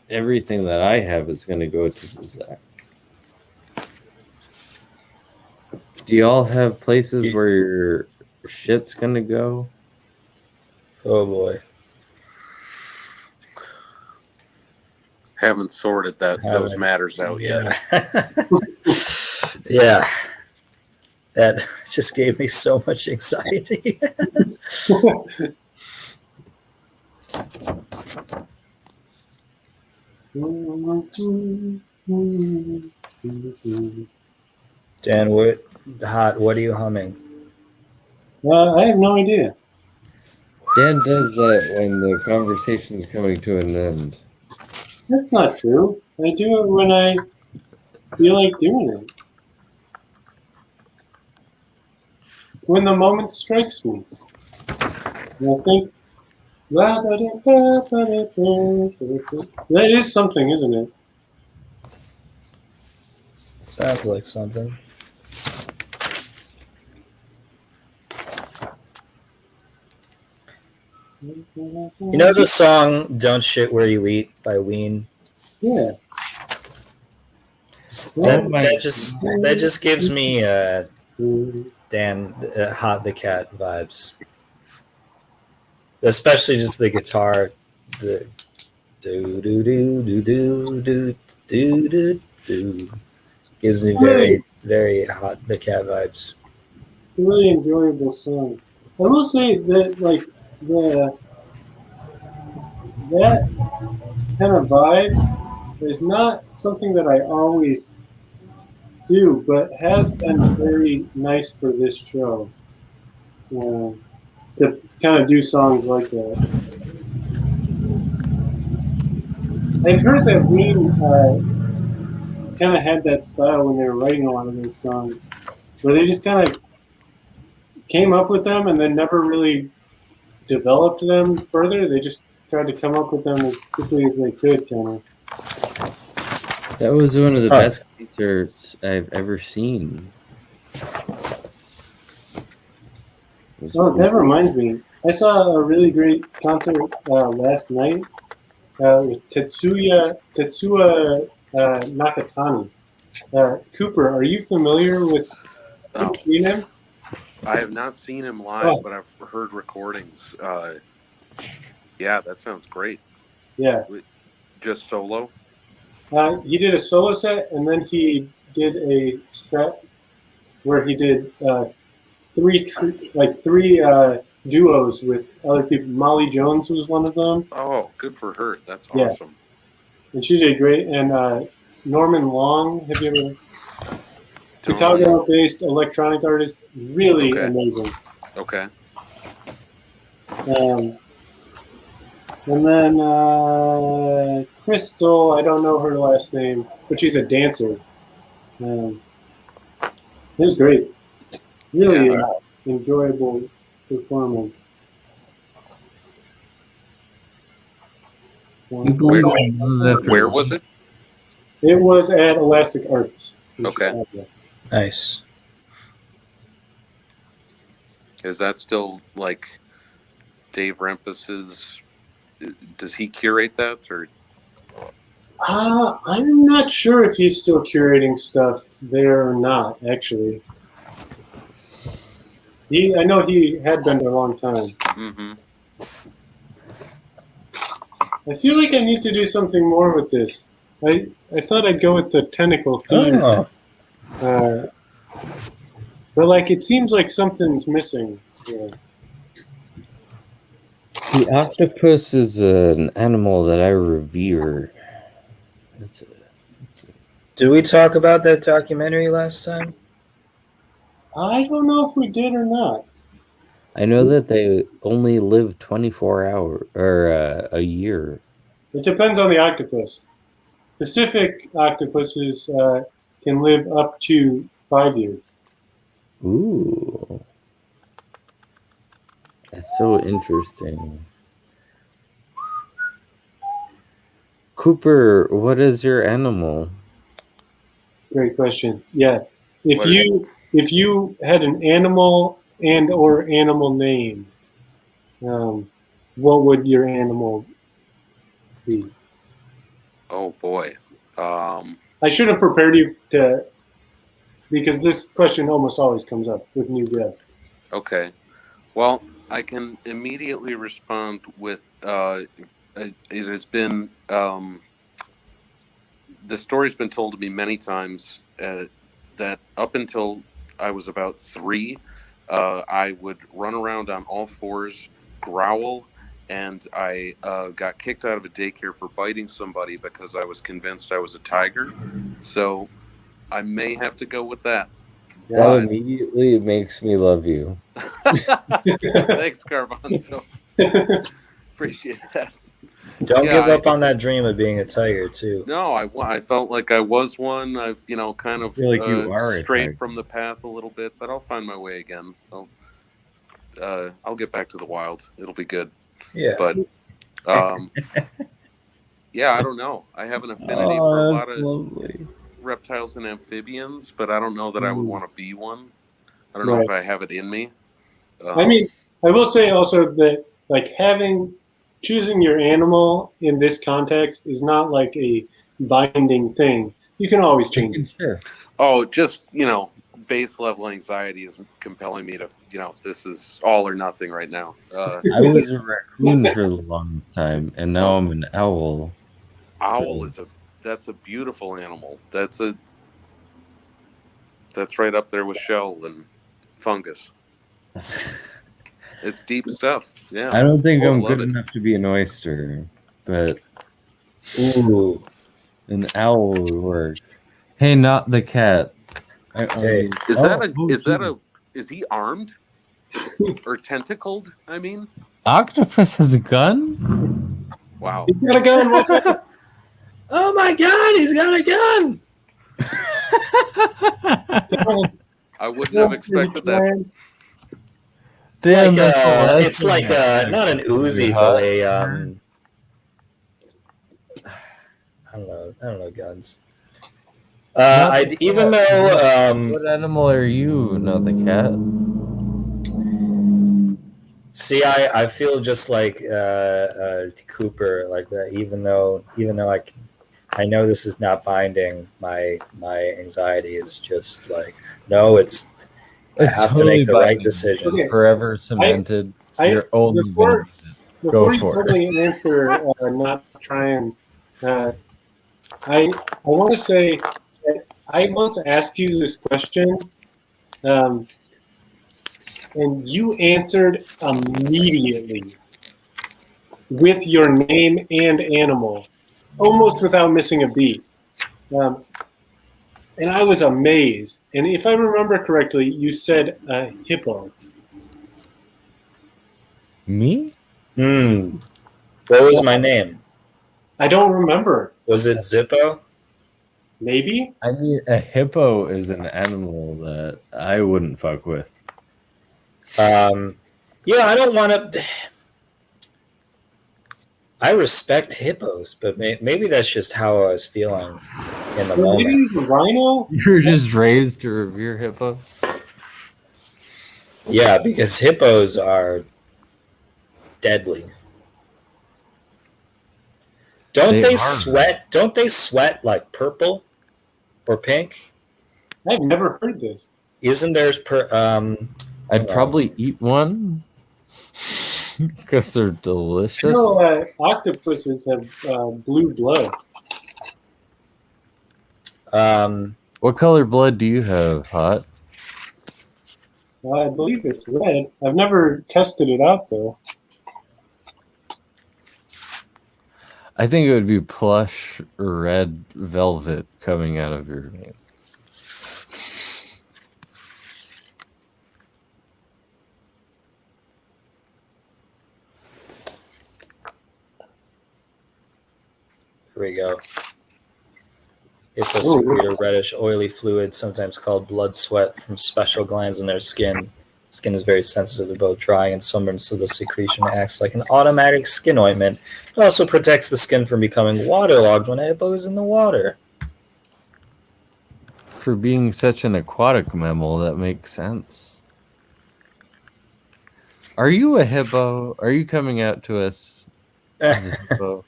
everything that I have is going to go to the Zach. Do y'all have places where your shit's going to go? Oh boy. Haven't sorted those matters out yet. Yeah. That just gave me so much anxiety. Dan, what are you humming? I have no idea. Dan does that when the conversation is coming to an end. That's not true. I do it when I feel like doing it. When the moment strikes me. And I think, that is something, isn't it? Sounds like something. You know the song "Don't Shit Where You Eat" by Ween? Yeah. That just gives me Dan Hot the Cat vibes, especially just the guitar, the do do do do do do do do do gives me very Hot the Cat vibes. It's a really enjoyable song. I will say that like that kind of vibe is not something that I always do, but has been very nice for this show to kind of do songs like that. I've heard that Ween kind of had that style when they were writing a lot of those songs, where they just kind of came up with them and then never really developed them further. They just tried to come up with them as quickly as they could, kind of. That was one of the best concerts I've ever seen. Oh, that reminds me. I saw a really great concert last night with Tetsuya Nakatani. Cooper, are you familiar with him? I have not seen him live, but I've heard recordings. Yeah, that sounds great. Yeah. Just solo? He did a solo set, and then he did a set where he did three duos with other people. Molly Jones was one of them. Oh, good for her. That's awesome. And she did great. And Norman Long, have you ever? Chicago-based electronic artist, really amazing. Okay. And then Crystal, I don't know her last name, but she's a dancer. It was great. Really enjoyable performance. Where was it? It was at Elastic Arts. Okay. Nice. Is that still like Dave Rempus's? Does he curate that, or? I'm not sure if he's still curating stuff there or not. Actually, I know he had been there a long time. Mm-hmm. I feel like I need to do something more with this. I thought I'd go with the tentacle theme. But like it seems like something's missing. Yeah. The octopus is an animal that I revere. Did we talk about that documentary last time? I don't know if we did or not. I know that they only live 24 hours or a year. It depends on the octopus. Pacific octopuses can live up to 5 years. Ooh. That's so interesting. Cooper, what is your animal? Great question. Yeah. If you had an animal and or animal name, what would your animal be? Oh boy. I should have prepared you because this question almost always comes up with new guests. Okay. Well, I can immediately respond with it has been the story's been told to me many times that up until I was about 3, I would run around on all fours, growl, and I got kicked out of a daycare for biting somebody because I was convinced I was a tiger. So I may have to go with that. That immediately makes me love you. Thanks, Garbanzo. Appreciate that. Don't give up on that dream of being a tiger, too. No, I felt like I was one. I've kind of like you are strayed from the path a little bit, but I'll find my way again. So I'll get back to the wild. It'll be good. Yeah. But yeah, I don't know. I have an affinity for a lot of reptiles and amphibians, but I don't know that I would want to be one. I don't know if I have it in me. I mean, I will say also that like having choosing your animal in this context is not like a binding thing. You can always change it. Sure. Oh, just, base level anxiety is compelling me to, this is all or nothing right now. I was a raccoon for the longest time, and now I'm an owl. Owl that's a beautiful animal. That's right up there with shell and fungus. It's deep stuff. Yeah. I don't think I'm love good it. enough to be an oyster, but Ooh. an owl would work. Hey, not the cat. Hey. Is he armed or tentacled? I mean, Octopus has a gun? wow. He's got a gun. Watch out. Oh my God, he's got a gun! I wouldn't have expected that. Damn, It's like not an Uzi, but a I don't know guns. Even though what animal are you? Not the cat. see, I feel just like Cooper, like that. Even though I know this is not binding, my anxiety is just like, no, I have totally to make the right decision. Okay. Forever cemented. You're only Before you for it. totally answer, not try and. I want to say that I once asked you this question, and you answered immediately with your name and animal, almost without missing a beat. And I was amazed. And if I remember correctly, you said hippo. Me? What was my name? I don't remember. Was it Zippo? Maybe? I mean, a hippo is an animal that I wouldn't fuck with. Yeah, I don't want to. I respect hippos, but maybe that's just how I was feeling in the moment. Maybe the rhino? You're just raised to revere hippo? Yeah, because hippos are deadly. Don't they sweat? Don't they sweat like purple or pink? I've never heard this. Isn't theirs I'd probably eat one because they're delicious. Octopuses have blue blood. What color blood do you have, Hot? I believe it's red. I've never tested it out, though. I think it would be plush red velvet coming out of your veins. Here we go. Hippos secrete a reddish, oily fluid, sometimes called blood sweat, from special glands in their skin. Skin is very sensitive to both drying and sunburn, so the secretion acts like an automatic skin ointment. It also protects the skin from becoming waterlogged when a hippo is in the water. For being such an aquatic mammal, that makes sense. Are you a hippo? Are you coming out to us as a hippo?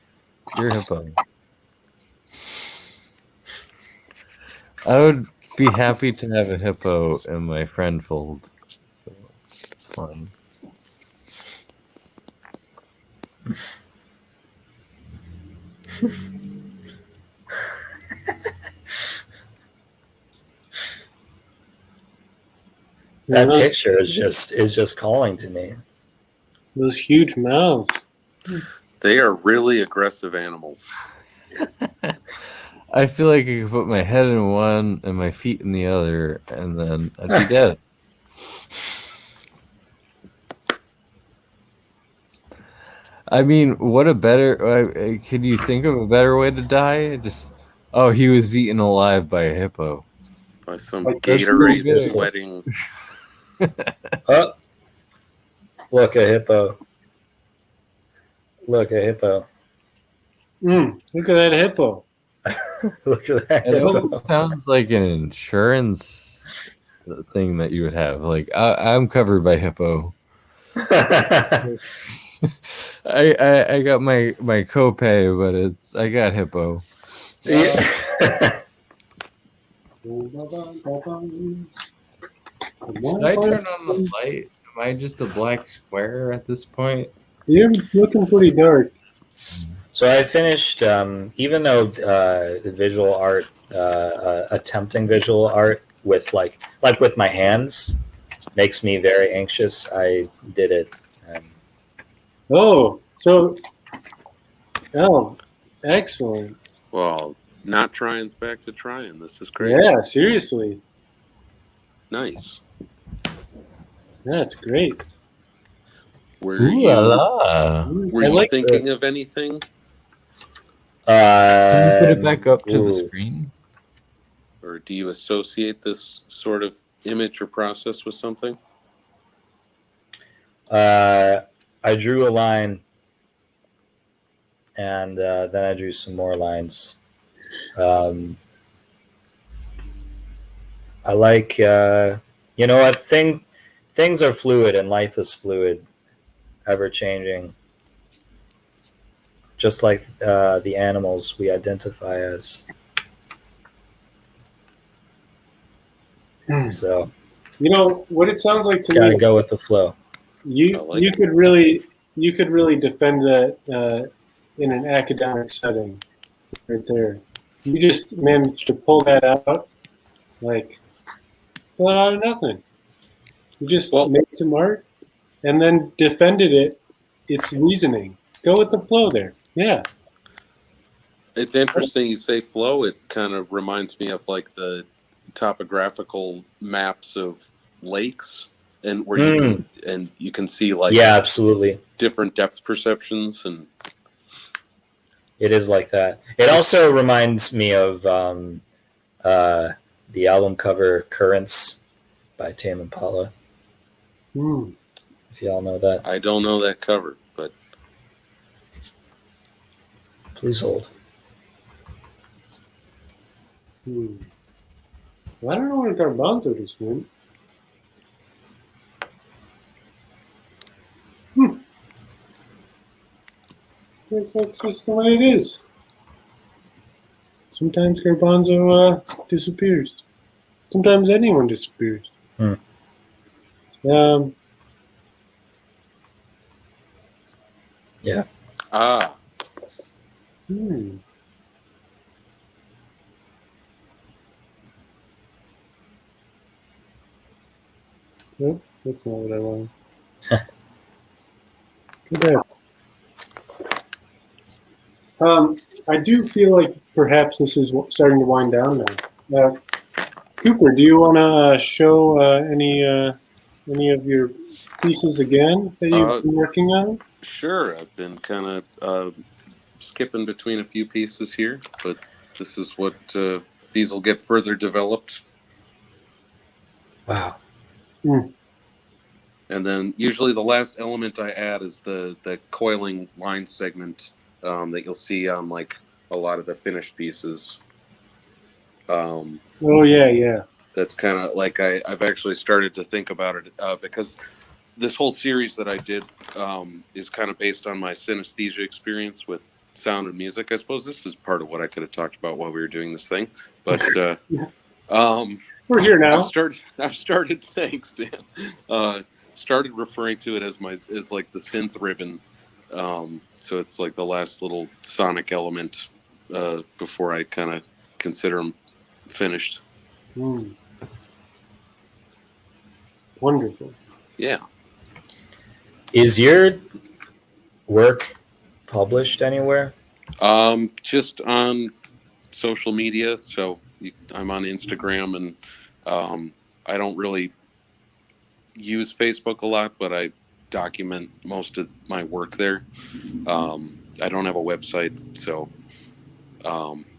You're a hippo. I would be happy to have a hippo in my friend fold. So, fun. That picture is just calling to me. Those huge mouths. They are really aggressive animals. I feel like I could put my head in one and my feet in the other, and then I'd be dead. I mean, what a better... Could you think of a better way to die? He was eaten alive by a hippo. By some Like, that's Gatorade really good. sweating. Oh, look, a hippo. Look, a hippo. Look at that hippo. Look at that It hippo. almost sounds like an insurance thing that you would have. Like, I'm covered by hippo. I got my copay, but I got hippo. Did I turn on the light? Am I just a black square at this point? You're looking pretty dark. So I finished, even though the visual art, attempting visual art with like with my hands makes me very anxious. I did it. Oh, excellent. Well, not trying's back to trying. This is great. Yeah, seriously. Nice. That's great. Were Ooh you la la. were I you like thinking of anything? Can you put it back up to the screen? Or do you associate this sort of image or process with something? I drew a line, and then I drew some more lines. I like, you know what, things are fluid and life is fluid, ever changing. Just like the animals we identify as. So You know what it sounds like to me. gotta go with the flow. You could really defend that in an academic setting, right there. You just managed to pull that out, like pull it out of nothing. You just made some art and then defended it. Its reasoning. Go with the flow there. Yeah. It's interesting you say flow. It kind of reminds me of like the topographical maps of lakes, and where you can see like absolutely different depth perceptions, and it is like that. It also reminds me of the album cover "Currents" by Tame Impala. If y'all know that. I don't know that cover, but please hold. Well, I don't know what a garbanzo just meant. Guess that's just the way it is. Sometimes garbanzo disappears. Sometimes anyone disappears. Yeah. Nope, that's not what I wanted. Too bad. I do feel like perhaps this is starting to wind down now. Cooper, do you want to show any of your pieces again that you've been working on? Sure, I've been kind of skipping between a few pieces here, but this is what these will get further developed. Wow. And then usually the last element I add is the coiling line segment that you'll see on like a lot of the finished pieces. Oh yeah. That's kind of like I've actually started to think about it because this whole series that I did is kind of based on my synesthesia experience with sound and music. I suppose this is part of what I could have talked about while we were doing this thing, but we're here now. I've started. Thanks, Dan. Started referring to it as like the synth ribbon. So it's like the last little sonic element before I kind of consider them finished. Wonderful. Yeah. Is your work published anywhere? Just on social media. So I'm on Instagram, and I don't really use Facebook a lot, but I document most of my work there. I don't have a website, so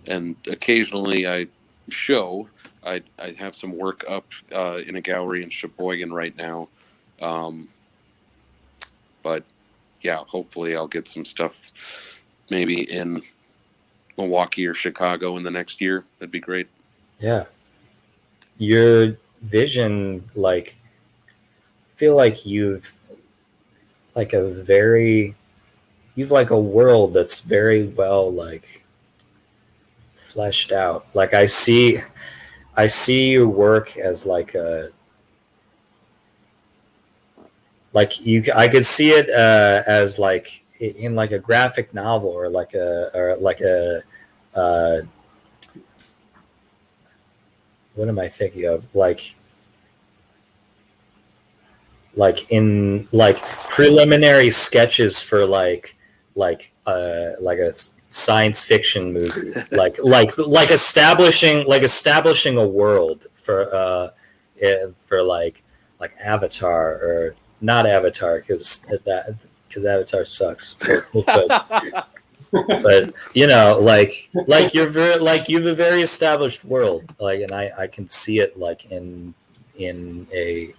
and occasionally I show. I have some work up in a gallery in Sheboygan right now. But yeah, hopefully I'll get some stuff maybe in Milwaukee or Chicago in the next year. That'd be great. Yeah. Your vision, like, feel like you've like a very, you've like a world that's very well like fleshed out. Like I see your work as like a, like you, I could see it as like in like a graphic novel or like a uh, what am I thinking of? Like in like preliminary sketches for like a science fiction movie, like establishing a world for like Avatar, or not Avatar because Avatar sucks, but you know, like you're very, like you've a very established world, like, and I can see it like in a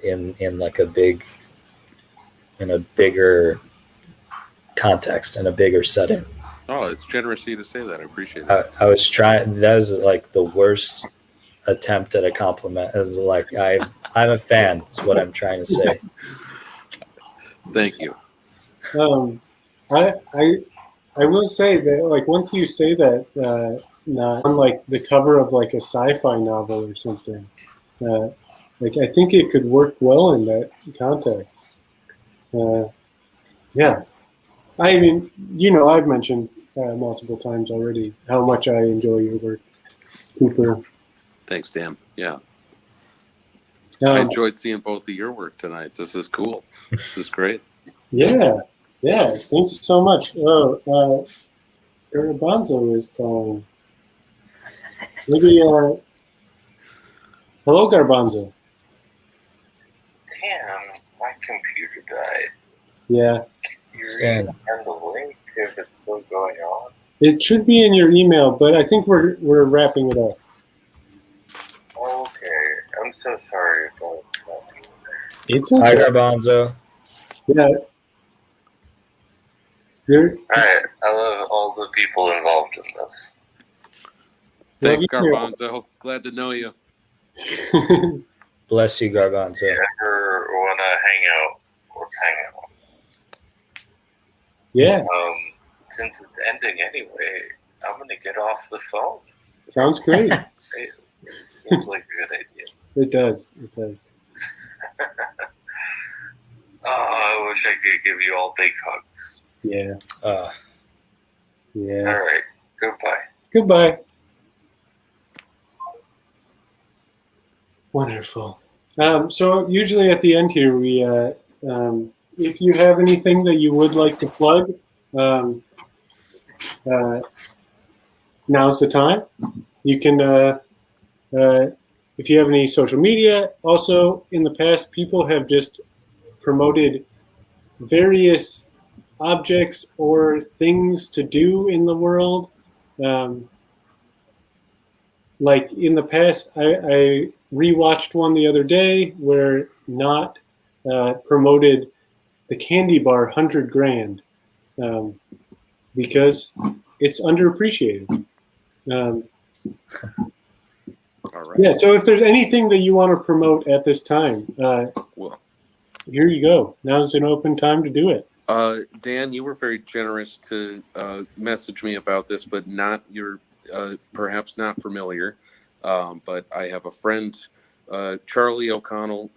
in like a big, in a bigger context and a bigger setting. Oh, it's generous of you to say that. I appreciate it. I was trying. That was like the worst attempt at a compliment. Like I'm a fan. Is what I'm trying to say. Thank you. I will say that, like, once you say that, not on like the cover of like a sci-fi novel or something, like I think it could work well in that context. Yeah, I mean, you know, I've mentioned multiple times already how much I enjoy your work, Cooper. Thanks, Dan. Yeah. I enjoyed seeing both of your work tonight. This is cool. This is great. Yeah. Thanks so much. Oh, Garbanzo is calling. Maybe, hello, Garbanzo. Damn, my computer died. Yeah. You're going to send the link if it's still going on? It should be in your email, but I think we're wrapping it up. Okay, I'm so sorry about that. It's okay. Hi, Garbanzo. Yeah. Alright, I love all the people involved in this. Thanks, Garbanzo. Glad to know you. Bless you, Garbanzo. If you ever want to hang out, let's hang out. Yeah. Since it's ending anyway, I'm going to get off the phone. Sounds great. It seems like a good idea. It does. Oh, I wish I could give you all big hugs. Yeah. Yeah. All right. Goodbye. Goodbye. Wonderful. So usually at the end here, we, if you have anything that you would like to plug, now's the time. You can, if you have any social media. Also, in the past, people have just promoted various objects or things to do in the world. Like in the past, I rewatched one the other day where Not promoted the candy bar 100 grand because it's underappreciated. All right. Yeah, so if there's anything that you want to promote at this time, Well, here you go. Now's an open time to do it. Dan, you were very generous to message me about this, but not you're perhaps not familiar. But I have a friend, Charlie O'Connell,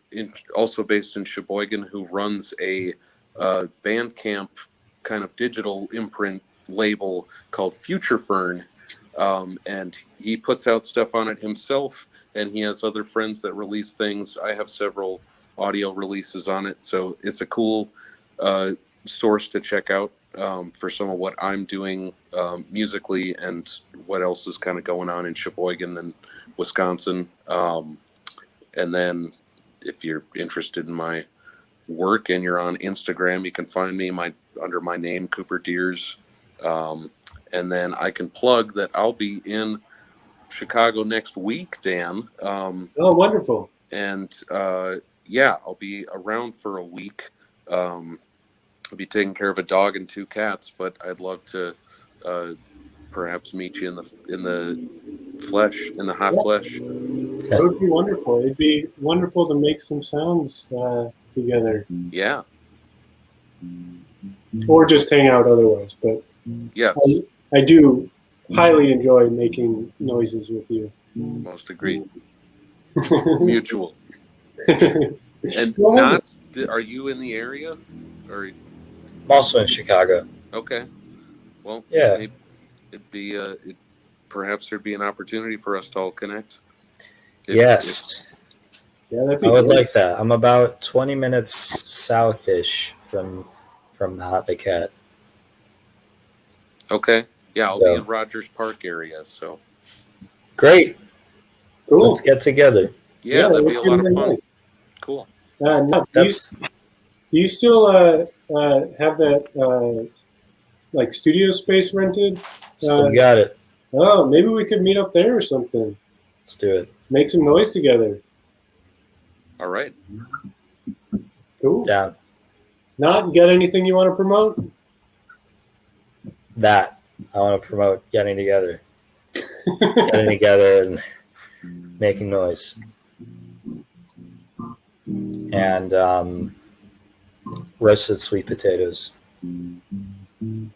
also based in Sheboygan, who runs a Bandcamp kind of digital imprint label called Future Fern. And he puts out stuff on it himself, and he has other friends that release things. I have several audio releases on it, so it's a cool source to check out for some of what I'm doing musically and what else is kind of going on in Sheboygan and Wisconsin. And then if you're interested in my work and you're on Instagram, you can find me under my name, Cooper Deers. And then I can plug that I'll be in Chicago next week, Dan. Oh, wonderful. And yeah, I'll be around for a week. I'll be taking care of a dog and 2 cats, but I'd love to perhaps meet you in the flesh, in the hot flesh. That would be wonderful. It'd be wonderful to make some sounds together, Yeah. or just hang out otherwise. But Yes. I do highly enjoy making noises with you. Most agreed. Mutual. And Well, not, are you in the area? Or I'm also in Chicago. okay. Well, Yeah. maybe it'd be perhaps there'd be an opportunity for us to all connect. Yes. Yeah, that'd be I would great. like that. I'm about 20 minutes south-ish from the Hot the Cat. Okay. Yeah, I'll So. be in Rogers Park area. So Great. Cool. Let's get together. yeah, that'd be a that's lot of really fun. nice. Cool. Now, That's do you still have that like studio space rented? still got it. Oh, maybe we could meet up there or something. Let's do it. Make some noise together. All right. Cool. Down. Not, you got anything you want to promote? That I want to promote getting together and making noise. And roasted sweet potatoes. Do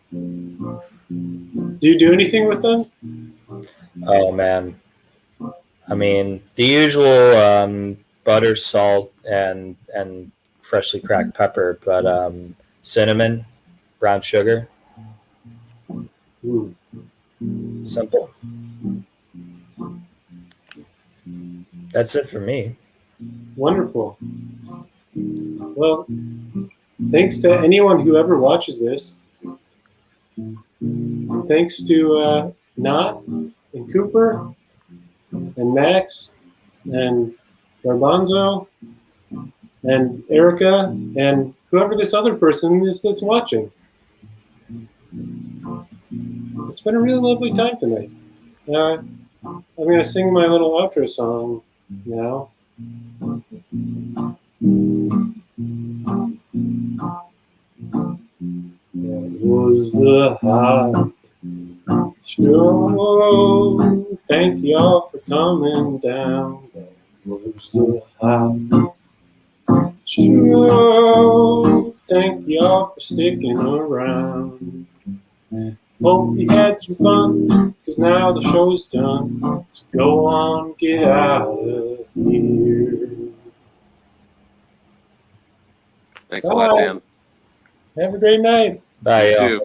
you do anything with them? Oh man, I mean the usual butter, salt, and freshly cracked pepper, but cinnamon, brown sugar. Simple. That's it for me. Wonderful. Well, thanks to anyone who ever watches this. Thanks to Knot and Cooper and Max and Garbanzo and Erica and whoever this other person is that's watching. It's been a real lovely time tonight. I'm going to sing my little outro song now. That was the hot show. Thank y'all for coming down. That was the hot show. Thank y'all for sticking around. Hope you had some fun, cause now the show is done. So go on, get out of here. Thanks a lot, Dan. Have a great night. Bye, You y'all. too.